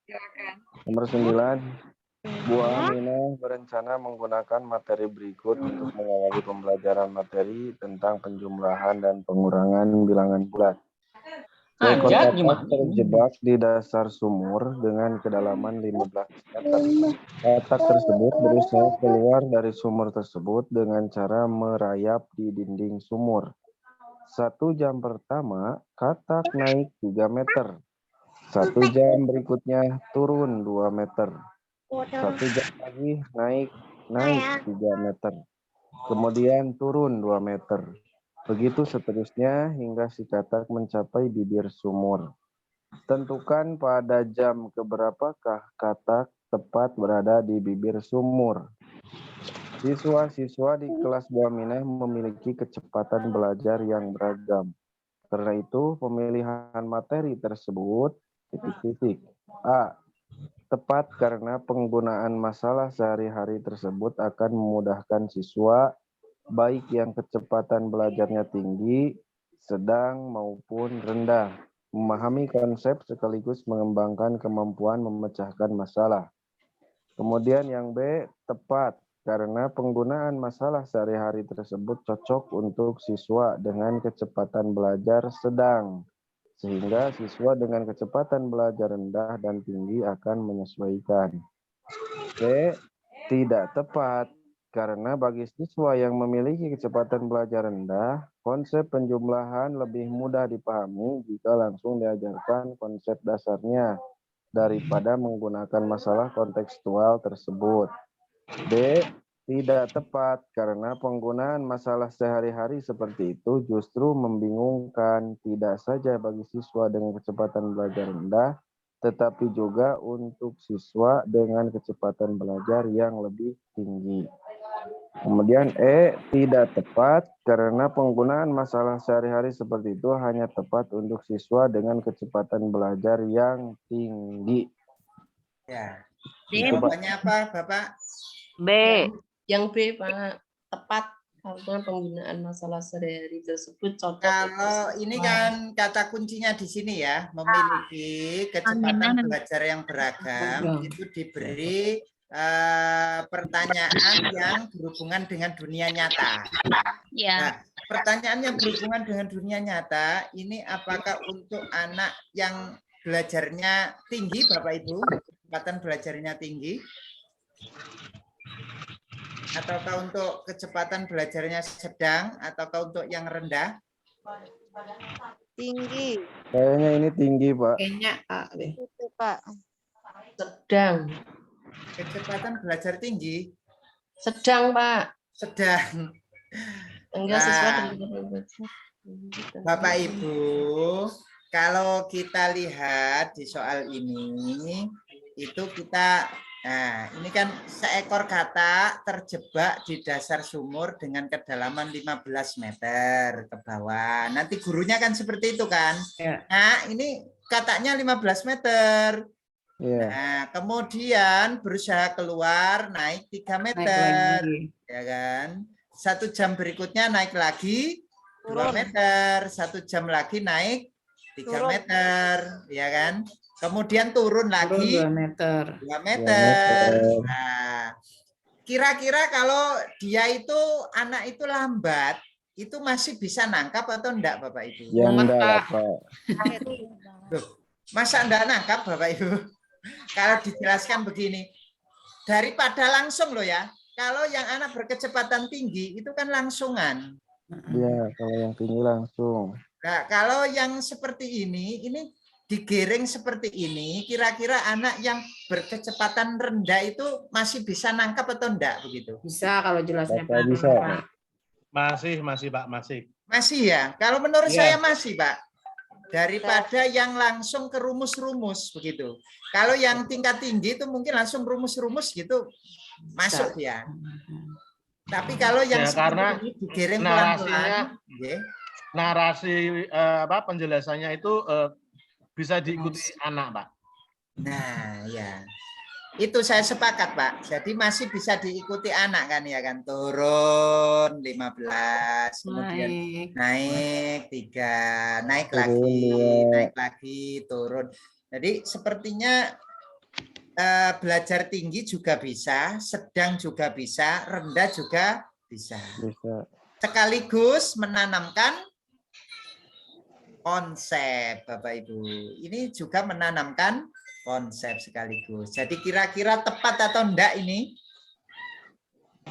Silakan. Nomor 9, Bu Aminah berencana menggunakan materi berikut untuk mengawali pembelajaran materi tentang penjumlahan dan pengurangan bilangan bulat. Kotak terjebak di dasar sumur dengan kedalaman 15 meter. Kotak tersebut berusaha keluar dari sumur tersebut dengan cara merayap di dinding sumur. 1 jam pertama, katak naik 3 meter. 1 jam berikutnya turun 2 meter. 1 jam lagi naik 3 meter. Kemudian turun 2 meter. Begitu seterusnya hingga si katak mencapai bibir sumur. Tentukan pada jam keberapakah katak tepat berada di bibir sumur. Siswa-siswa di kelas Bu Aminah memiliki kecepatan belajar yang beragam. Karena itu pemilihan materi tersebut A. Tepat karena penggunaan masalah sehari-hari tersebut akan memudahkan siswa baik yang kecepatan belajarnya tinggi, sedang maupun rendah, memahami konsep sekaligus mengembangkan kemampuan memecahkan masalah. Kemudian yang B, tepat karena penggunaan masalah sehari-hari tersebut cocok untuk siswa dengan kecepatan belajar sedang, sehingga siswa dengan kecepatan belajar rendah dan tinggi akan menyesuaikan. C, tidak tepat karena bagi siswa yang memiliki kecepatan belajar rendah, konsep penjumlahan lebih mudah dipahami jika langsung diajarkan konsep dasarnya daripada menggunakan masalah kontekstual tersebut. D. Tidak tepat karena penggunaan masalah sehari-hari seperti itu justru membingungkan tidak saja bagi siswa dengan kecepatan belajar rendah, tetapi juga untuk siswa dengan kecepatan belajar yang lebih tinggi. Kemudian E, tidak tepat karena penggunaan masalah sehari-hari seperti itu hanya tepat untuk siswa dengan kecepatan belajar yang tinggi. Ya. Jawabannya apa, Bapak? B. Yang B, Pak. Tepat karena penggunaan masalah sehari-hari tersebut cocok. Kalau ini kan kata kuncinya di sini ya, memiliki kecepatan belajar yang beragam, itu diberi pertanyaan yang berhubungan dengan dunia nyata. Ya. Nah, pertanyaan yang berhubungan dengan dunia nyata ini apakah untuk anak yang belajarnya tinggi, Bapak Ibu, kecepatan belajarnya tinggi, ataukah untuk kecepatan belajarnya sedang, ataukah untuk yang rendah? Tinggi. Kayaknya ini tinggi, Pak. Kayaknya A. Itu, Pak. Sedang. Kecepatan belajar tinggi? Sedang, Pak. Sedang. Enggak sesuai dengan Bapak Ibu, kalau kita lihat di soal ini, itu kita, nah ini kan seekor katak terjebak di dasar sumur dengan kedalaman 15 meter ke bawah. Nanti gurunya kan seperti itu kan. Ya. Nah ini kataknya 15 meter. Iya. Nah, kemudian berusaha keluar naik 3 meter, lagi. ya kan? 1 jam berikutnya naik lagi 2 meter, 1 jam lagi naik 3 meter, ya kan? Kemudian turun lagi 2 meter. 2 meter. Nah, kira-kira kalau dia itu anak itu lambat, itu masih bisa nangkap atau enggak Bapak Ibu? Ya enggak lah, Pak. Loh, masa enggak nangkap Bapak Ibu? Kalau dijelaskan begini, daripada langsung loh ya, kalau yang anak berkecepatan tinggi itu kan langsungan. Iya, kalau yang tinggi langsung. Nah, kalau yang seperti ini digiring seperti ini, kira-kira anak yang berkecepatan rendah itu masih bisa nangkap atau enggak begitu? Bisa kalau jelasnya Bapak bisa. Pak. Masih Pak, masih. Masih ya? Kalau menurut Iya. saya masih Pak. Daripada yang langsung ke rumus-rumus begitu. Kalau yang tingkat tinggi itu mungkin langsung rumus-rumus gitu masuk ya. Tapi kalau yang Ya, karena seperti ini digiring narasinya, pelan-pelan, narasi penjelasannya itu bisa diikuti anak, Pak. nah ya. Itu saya sepakat, Pak. Jadi masih bisa diikuti anak kan ya kan. Turun 15, kemudian naik 3, naik lagi, turun. Jadi sepertinya belajar tinggi juga bisa, sedang juga bisa, rendah juga bisa. Sekaligus menanamkan konsep, Bapak Ibu. Ini juga menanamkan konsep sekaligus. Jadi kira-kira tepat atau enggak ini?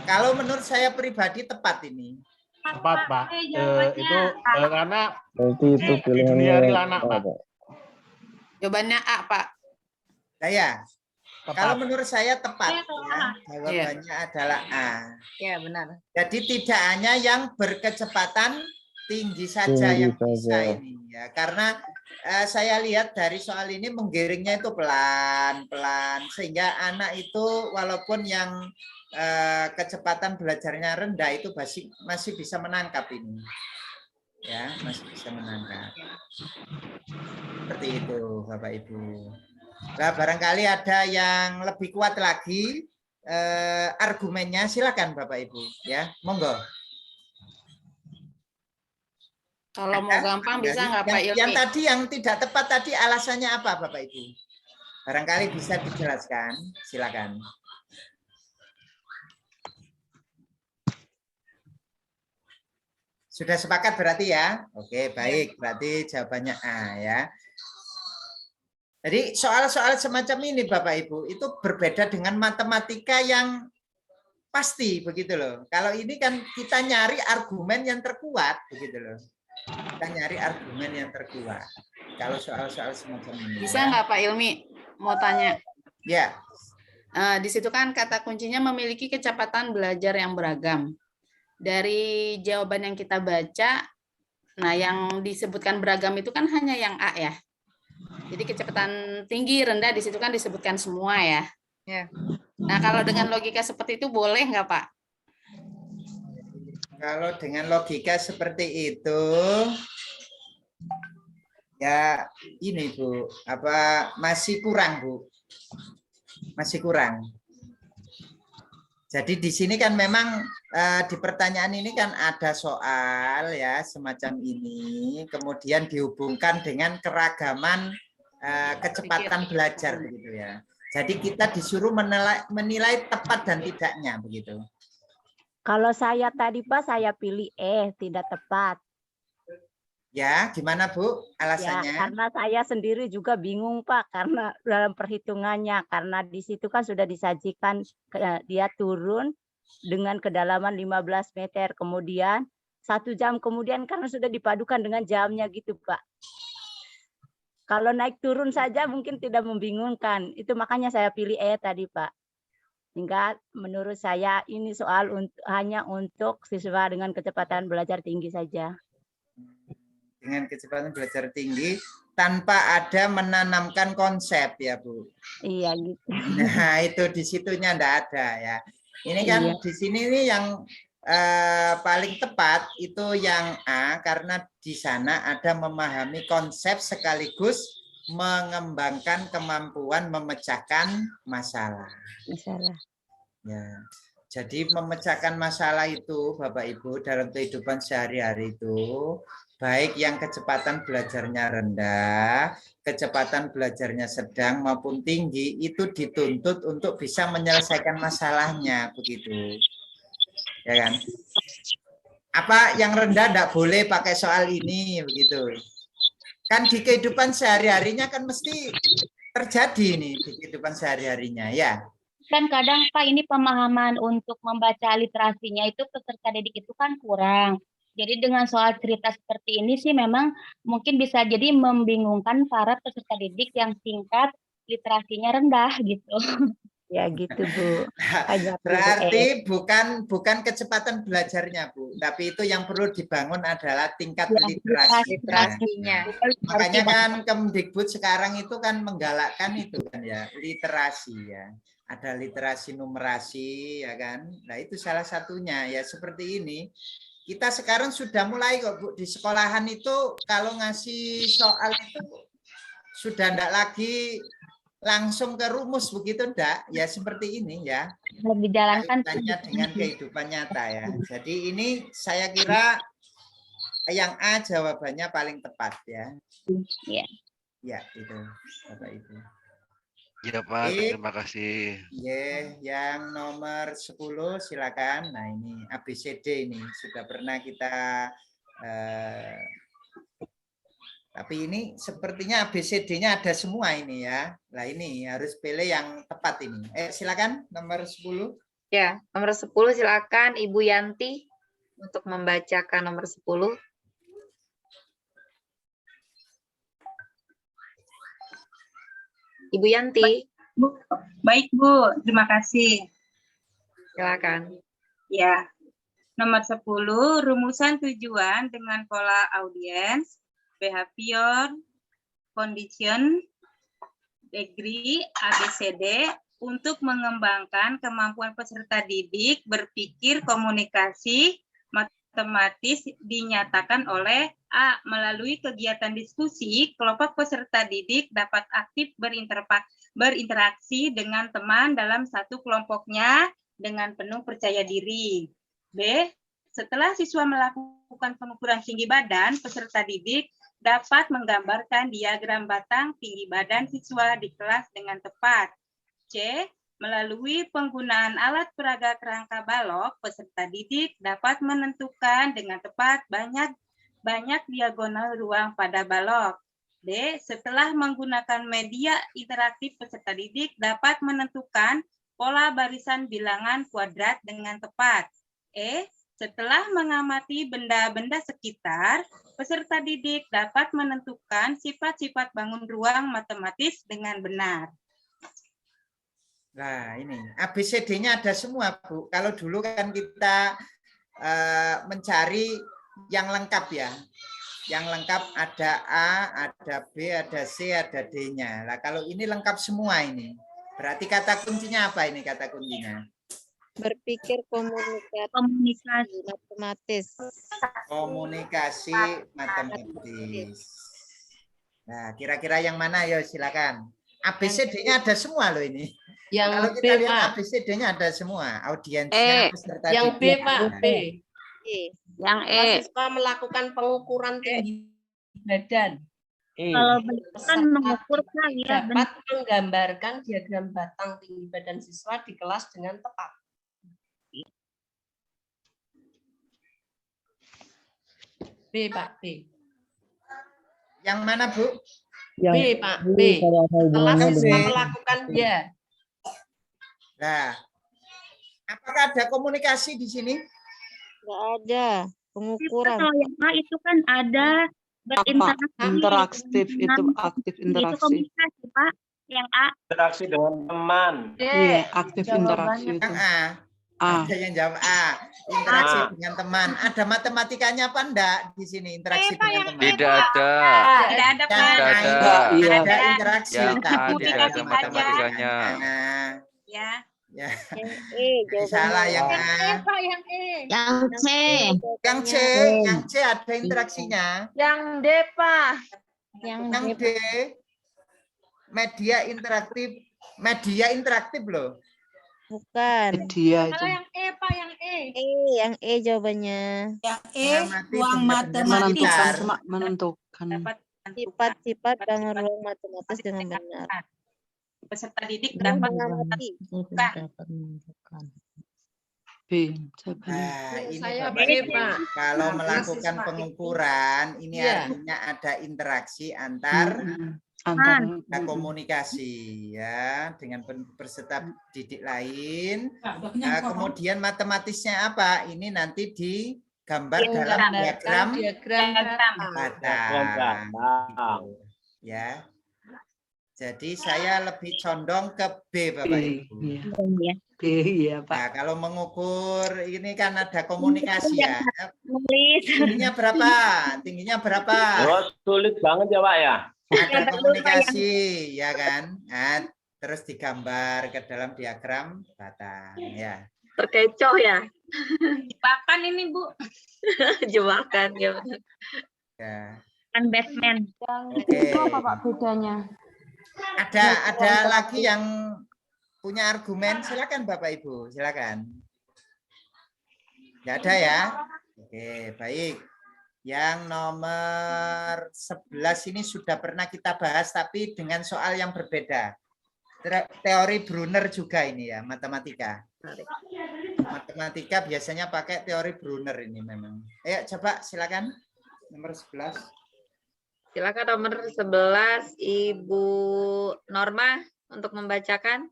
Kalau menurut saya pribadi tepat ini. Tepat, Pak. Itu karena Nanti itu di pilihannya dunia real anak, Pak. Jawabannya A, Pak. Saya. Tepat. Kalau menurut saya tepat ya. Jawabannya adalah A. Ya, benar. Jadi tidak hanya yang berkecepatan tinggi saja yang bisa ini ya. Karena saya lihat dari soal ini menggiringnya itu pelan-pelan sehingga anak itu walaupun yang kecepatan belajarnya rendah itu masih bisa menangkap ini. Ya, masih bisa menangkap. Seperti itu, Bapak Ibu. Nah, barangkali ada yang lebih kuat lagi argumennya, silakan Bapak Ibu ya. Monggo. Kalau mau gampang bisa nggak Pak Ilmi? Yang tadi yang tidak tepat tadi alasannya apa Bapak Ibu? Barangkali bisa dijelaskan, silakan. Sudah sepakat berarti ya? Oke, baik. Berarti jawabannya A ya. Jadi soal-soal semacam ini Bapak Ibu itu berbeda dengan matematika yang pasti begitu loh. Kalau ini kan kita nyari argumen yang terkuat begitu loh. Kita nyari argumen yang terkuat. Kalau soal-soal semacam ini. Bisa nggak Pak Ilmi? Mau tanya. Ya. Di situ kan kata kuncinya memiliki kecepatan belajar yang beragam. Dari jawaban yang kita baca, nah yang disebutkan beragam itu kan hanya yang A ya. Jadi kecepatan tinggi, rendah di situ kan disebutkan semua ya. Ya. Nah kalau dengan logika seperti itu boleh nggak Pak? Kalau dengan logika seperti itu, ya ini Bu, masih kurang Bu, masih kurang. Jadi di sini kan memang di pertanyaan ini kan ada soal ya semacam ini, kemudian dihubungkan dengan keragaman kecepatan belajar begitu ya. Jadi kita disuruh menilai tepat dan tidaknya begitu. Kalau saya tadi Pak, saya pilih tidak tepat. Ya, gimana Bu alasannya? Ya, karena saya sendiri juga bingung Pak, karena dalam perhitungannya, karena di situ kan sudah disajikan dia turun dengan kedalaman 15 meter, kemudian 1 jam kemudian karena sudah dipadukan dengan jamnya gitu Pak. Kalau naik turun saja mungkin tidak membingungkan, itu makanya saya pilih tadi Pak. Hingga menurut saya ini soal hanya untuk siswa dengan kecepatan belajar tinggi saja. Dengan kecepatan belajar tinggi tanpa ada menanamkan konsep ya Bu. Iya gitu. Nah itu di situnya enggak ada ya. Ini kan di sini nih yang paling tepat itu yang A karena di sana ada memahami konsep sekaligus mengembangkan kemampuan memecahkan masalah. Ya. Jadi memecahkan masalah itu Bapak Ibu dalam kehidupan sehari-hari itu baik yang kecepatan belajarnya rendah, kecepatan belajarnya sedang maupun tinggi itu dituntut untuk bisa menyelesaikan masalahnya begitu. Ya kan? Apa yang rendah tidak boleh pakai soal ini begitu. Kan di kehidupan sehari-harinya kan mesti terjadi nih di kehidupan sehari-harinya ya. Kan kadang Pak ini pemahaman untuk membaca literasinya itu peserta didik itu kan kurang. Jadi dengan soal cerita seperti ini sih memang mungkin bisa jadi membingungkan para peserta didik yang tingkat literasinya rendah gitu. Ya gitu Bu. Berarti bukan kecepatan belajarnya Bu, tapi itu yang perlu dibangun adalah tingkat literasinya. Makanya kan Kemdikbud sekarang itu kan menggalakkan itu kan ya, literasi ya. Ada literasi numerasi ya kan. Nah itu salah satunya ya seperti ini. Kita sekarang sudah mulai kok Bu di sekolahan itu kalau ngasih soal itu sudah enggak lagi langsung ke rumus begitu enggak? Ya seperti ini ya. Dijalankan dengan kehidupan nyata ya. Jadi ini saya kira yang A jawabannya paling tepat ya. Iya. Ya itu Bapak Ibu. Ya Pak, terima kasih. Yang nomor 10 silakan. Nah ini ABCD ini sudah pernah kita tapi ini sepertinya ABCD-nya ada semua ini ya. Nah ini harus pilih yang tepat ini. Silakan nomor 10. Ya, nomor 10 silakan Ibu Yanti untuk membacakan nomor 10. Ibu Yanti. Baik Bu, terima kasih. Silakan. Ya, nomor 10, rumusan tujuan dengan pola audience, behavior, condition, degree, ABCD untuk mengembangkan kemampuan peserta didik berpikir komunikasi matematis dinyatakan oleh A. Melalui kegiatan diskusi, kelompok peserta didik dapat aktif berinteraksi dengan teman dalam satu kelompoknya dengan penuh percaya diri. B. Setelah siswa melakukan pengukuran tinggi badan, peserta didik dapat menggambarkan diagram batang tinggi badan siswa di kelas dengan tepat. C. Melalui penggunaan alat peraga kerangka balok, peserta didik dapat menentukan dengan tepat banyak diagonal ruang pada balok. D. Setelah menggunakan media interaktif, peserta didik dapat menentukan pola barisan bilangan kuadrat dengan tepat. E. Setelah mengamati benda-benda sekitar, peserta didik dapat menentukan sifat-sifat bangun ruang matematis dengan benar. Nah ini ABCD-nya ada semua Bu. Kalau dulu kan kita mencari yang lengkap ya. Yang lengkap ada A, ada B, ada C, ada D-nya. Nah kalau ini lengkap semua ini. Berarti kata kuncinya apa ini kata kuncinya? Berpikir komunikasi matematis. Komunikasi matematis. Nah kira-kira yang mana ya silakan. ABCD-nya ada semua loh ini. Yang kalau B, kita lihat Pak. ABCD-nya ada semua, audiensnya, peserta Yang B, didik. Pak, B. Yang E. Mahasiswa melakukan pengukuran tinggi badan. Kalau kan mengukur Pak ya dapat menggambarkan diagram batang tinggi badan siswa di kelas dengan tepat. B, Pak, B. Yang mana, Bu? B, Pak, B. Setelah siswa melakukan ya. Nah, apakah ada komunikasi di sini? Nggak ada pengukuran. Kalau yang A itu kan ada berinteraksi. Interaktif itu aktif Itu interaksi. komunikasi Pak. Yang A. Interaksi dengan teman. Iya, aktif interaksi itu. Ada yang jawab A. Interaksi dengan teman. Ada matematikanya apa enggak di sini interaksi dengan teman? Tidak ada. Tidak ada Pak. Ada interaksi, Yang A tapi tidak ada matematikanya. Ya. Ya. Yang Salah yang A. Pak, yang E. Yang C. Yang C ada interaksinya. Yang D, Pak. Yang D. media interaktif loh. Bukan. Media Kalau yang E, Pak, yang E. Yang E jawabannya. Yang E, Mengamati ruang benda-benda matematika. sekitar. menentukan Sifat-sifat bangun ruang matematis dengan benar. Peserta didik Ruang dapat mengamati. Nah, ini Saya Bapak B, Ibu. Pak. Kalau melakukan Mahasiswa. pengukuran, ini Iya. artinya ada interaksi antar komunikasi ya dengan peserta didik lain. Nah, kemudian matematisnya apa? Ini nanti digambar dalam diagram batang. Ya. Jadi saya lebih condong ke B, Bapak Ibu. B ya Pak. Nah, kalau mengukur ini kan ada komunikasi ya. Nulis. Tingginya berapa? Tingginya berapa? Oh, sulit banget ya Pak ya. Ada komunikasi, ya kan? Nah, terus digambar ke dalam diagram batang, ya. terkecoh ya. Jebakan ini, Bu. Jebakan ya. Ya. Kan Batman. Oke. Apa Pak bedanya? Ada lagi yang punya argumen, silakan Bapak Ibu, silakan. Nggak ada ya? Oke, baik. Yang nomor 11 ini sudah pernah kita bahas, tapi dengan soal yang berbeda. Teori Brunner juga ini ya, matematika. Matematika biasanya pakai teori Brunner ini memang. Ayo coba silakan, nomor 11. Silakan nomor 11 Ibu Norma untuk membacakan.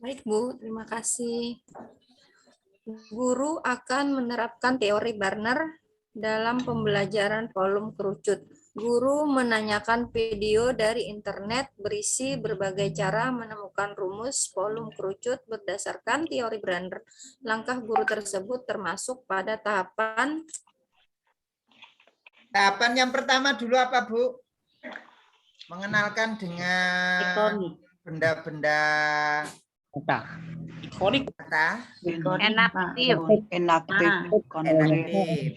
Baik Bu, terima kasih. Guru akan menerapkan teori Barner dalam pembelajaran volume kerucut. Guru menanyakan video dari internet berisi berbagai cara menemukan rumus volume kerucut berdasarkan teori Barner. Langkah guru tersebut termasuk pada tahapan yang pertama dulu apa, Bu? Mengenalkan dengan benda-benda Ikonik. Enaktif.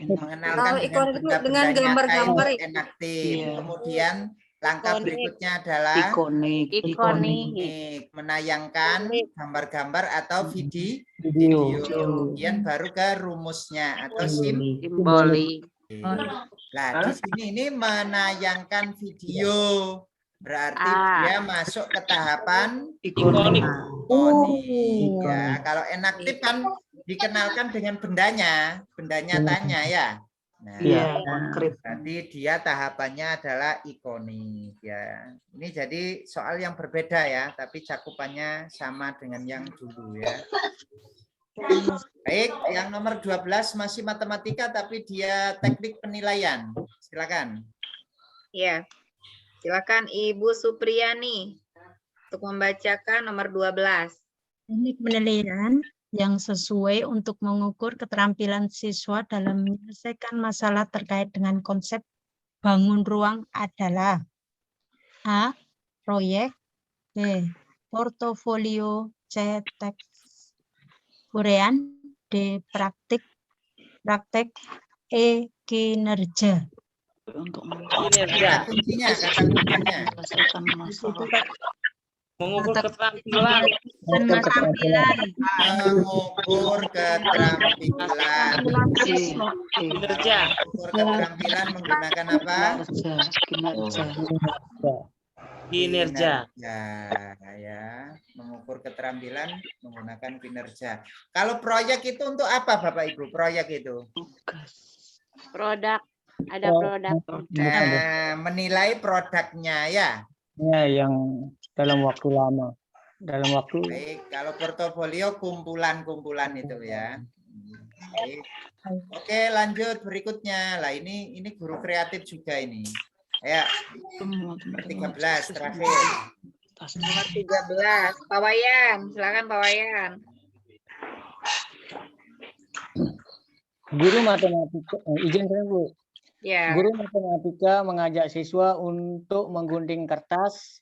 Mengenalkan dengan gambar-gambar. Enaktif. Kemudian langkah berikutnya adalah ikonik. Menayangkan gambar-gambar atau video. Kemudian baru ke rumusnya atau simbolik. Nah, di sini ini menayangkan video. Berarti dia masuk ke tahapan ikonik. Ya, kalau enaktif kan dikenalkan dengan bendanya tanya ya. Nah, berarti dia tahapannya adalah ikonik ya. Ini jadi soal yang berbeda ya, tapi cakupannya sama dengan yang dulu ya. Baik, yang nomor 12 masih matematika tapi dia teknik penilaian. Silakan. Ya. Silakan Ibu Supriyani untuk membacakan nomor 12. Teknik penilaian yang sesuai untuk mengukur keterampilan siswa dalam menyelesaikan masalah terkait dengan konsep bangun ruang adalah A. Proyek, B. Portofolio, C. Teks huraian, D. Praktek, E. Kinerja. Kata kuncinya. Mengukur keterampilan. Mengukur keterampilan. Kinerja. Mengukur keterampilan menggunakan apa? Kinerja. Ya, mengukur keterampilan menggunakan kinerja. Kalau proyek itu untuk apa, Bapak Ibu? Proyek itu? Produk. Ada produk. Menilai produknya ya. Ya, yang dalam waktu lama. Baik, kalau portofolio kumpulan-kumpulan itu ya. Baik. Oke, lanjut berikutnya. Lah ini guru kreatif juga ini. Ya. 13 terakhir. Nomor 13, Pak Wayan. Silakan Pak Wayan. Guru matematika, izin saya Bu. Ya. Guru matematika mengajak siswa untuk menggunting kertas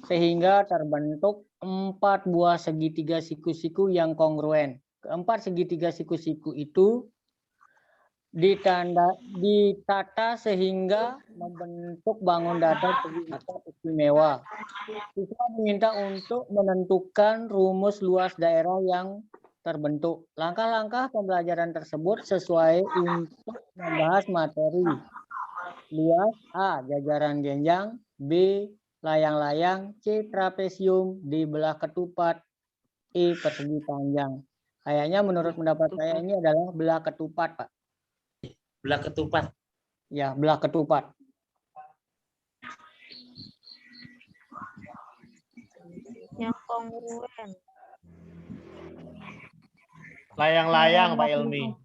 sehingga terbentuk 4 buah segitiga siku-siku yang kongruen. Keempat segitiga siku-siku itu ditata sehingga membentuk bangun datar segi 4 istimewa. Siswa diminta untuk menentukan rumus luas daerah yang terbentuk. Langkah-langkah pembelajaran tersebut sesuai untuk membahas materi. Luas A. Jajaran genjang. B. Layang-layang. C. Trapesium. D. Belah ketupat. E. Persegi panjang. Kayaknya menurut pendapat saya ini adalah belah ketupat, Pak. Belah ketupat. Ya, belah ketupat. Yang kongruen. Layang-layang, Pak Ilmi.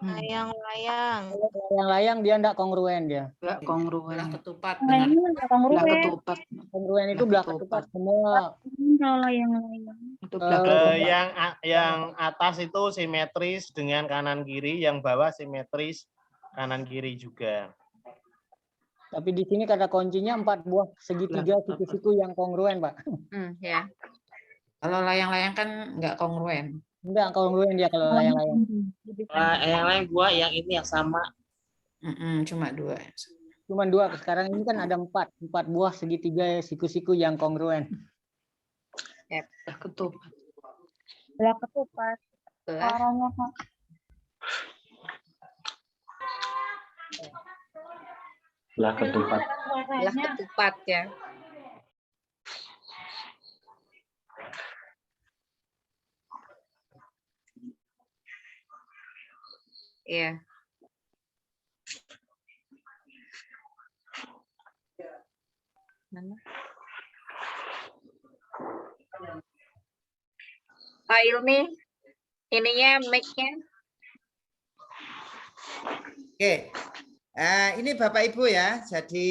Layang-layang. Layang-layang dia enggak kongruen dia. Enggak kongruen. Belah ketupat. Belah ketupat. Kongruen itu belah ketupat semua. Kalau layang-layang. Yang atas itu simetris dengan kanan kiri, yang bawah simetris kanan kiri juga. Tapi di sini kata kuncinya 4 buah segitiga siku-siku yang kongruen, Pak. Ya. Kalau layang-layang kan nggak kongruen. Enggak kongruen dia kalau layang-layang. Layang-layang 2, yang ini yang sama. Cuma 2. Cuma 2. Sekarang ini kan ada 4 buah segitiga siku-siku yang kongruen. Belah ketupat. Belah ketupat. Suaranya, Pak. Belah ketupat. Belah ketupat ya. Iya. Mana? Pak Ilmi, ininya mic-nya. Oke, ini Bapak Ibu ya. Jadi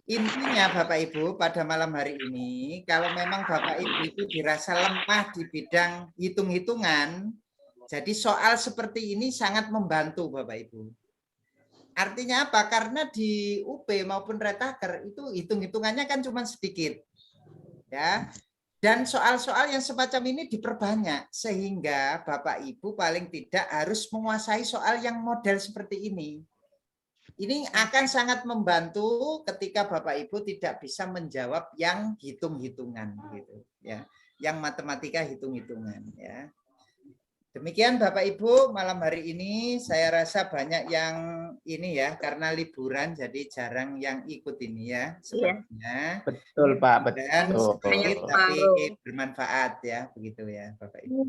intinya Bapak Ibu pada malam hari ini, kalau memang Bapak Ibu itu dirasa lemah di bidang hitung-hitungan, jadi soal seperti ini sangat membantu Bapak Ibu. Artinya apa? Karena di UP maupun Retaker itu hitung-hitungannya kan cuma sedikit. Ya. Dan soal-soal yang semacam ini diperbanyak sehingga Bapak Ibu paling tidak harus menguasai soal yang model seperti ini. Ini akan sangat membantu ketika Bapak Ibu tidak bisa menjawab yang hitung-hitungan gitu ya. Yang matematika hitung-hitungan ya. Demikian Bapak Ibu malam hari ini saya rasa banyak yang ini ya karena liburan jadi jarang yang ikut ini ya sepertinya. Betul Pak, Dan betul. sedikit tapi bermanfaat ya begitu ya Bapak Ibu.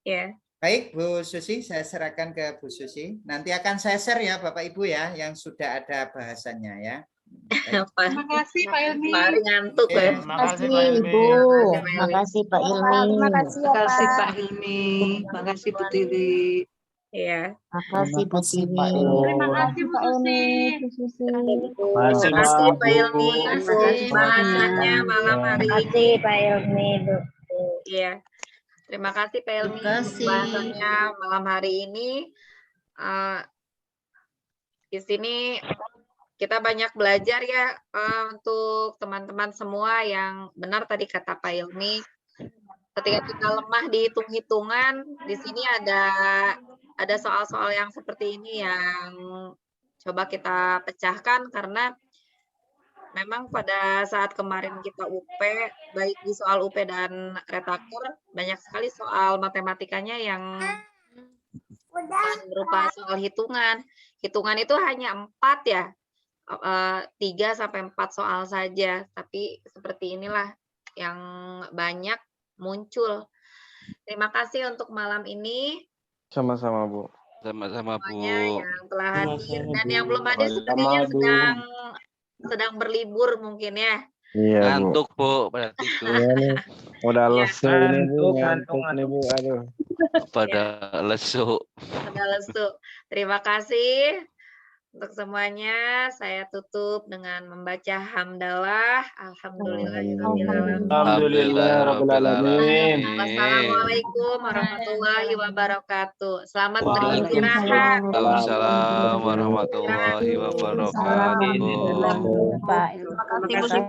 Ya. Baik Bu Susi, saya serahkan ke Bu Susi. Nanti akan saya share ya Bapak Ibu ya yang sudah ada bahasannya ya. Terima kasih Pak Ilmi. Pak Ari ngantuk ya. Terima kasih Pak Ilmi. Terima kasih Pak Ilmi. Terima kasih ya, Terima kasih Pak. Pak Ilmi. Terima kasih Bu Tiri. Iya. Terima kasih Bu Tiri. Terima kasih Bu Susi. Terima kasih Pak Ilmi bahasannya malam hari Terima ini. kasih Pak Ilmi. Iya. Terima kasih Pak Ilmi kasih. bahasannya malam hari ini. Di sini kita banyak belajar ya untuk teman-teman semua yang benar tadi kata Pak Ilmi. Ketika kita lemah di hitung-hitungan, di sini ada soal-soal yang seperti ini yang coba kita pecahkan karena memang pada saat kemarin kita UP, baik di soal UP dan Retaker, banyak sekali soal matematikanya yang berupa soal hitungan. Hitungan itu hanya 4 ya. 3 sampai 4 soal saja, tapi seperti inilah yang banyak muncul. Terima kasih untuk malam ini. Sama-sama Bu. Sama-sama Bu. Semuanya yang telah hadir dan yang belum hadir Sama-sama, sepertinya Bu. sedang berlibur mungkin ya. Iya Bu. Ngantuk Bu, pada tidur. Iya nih. Udah lesu ini Bu, Ngantuk, ngantuk nih Bu. Aduh. Pada lesu. Pada lesu. Terima kasih. Untuk semuanya, saya tutup dengan membaca hamdalah. Alhamdulillahirrahmanirrahim. Alhamdulillahirrahmanirrahim. Wassalamualaikum warahmatullahi wabarakatuh. Selamat beristirahat. Waalaikumsalam warahmatullahi wabarakatuh. Pak. Terima kasih.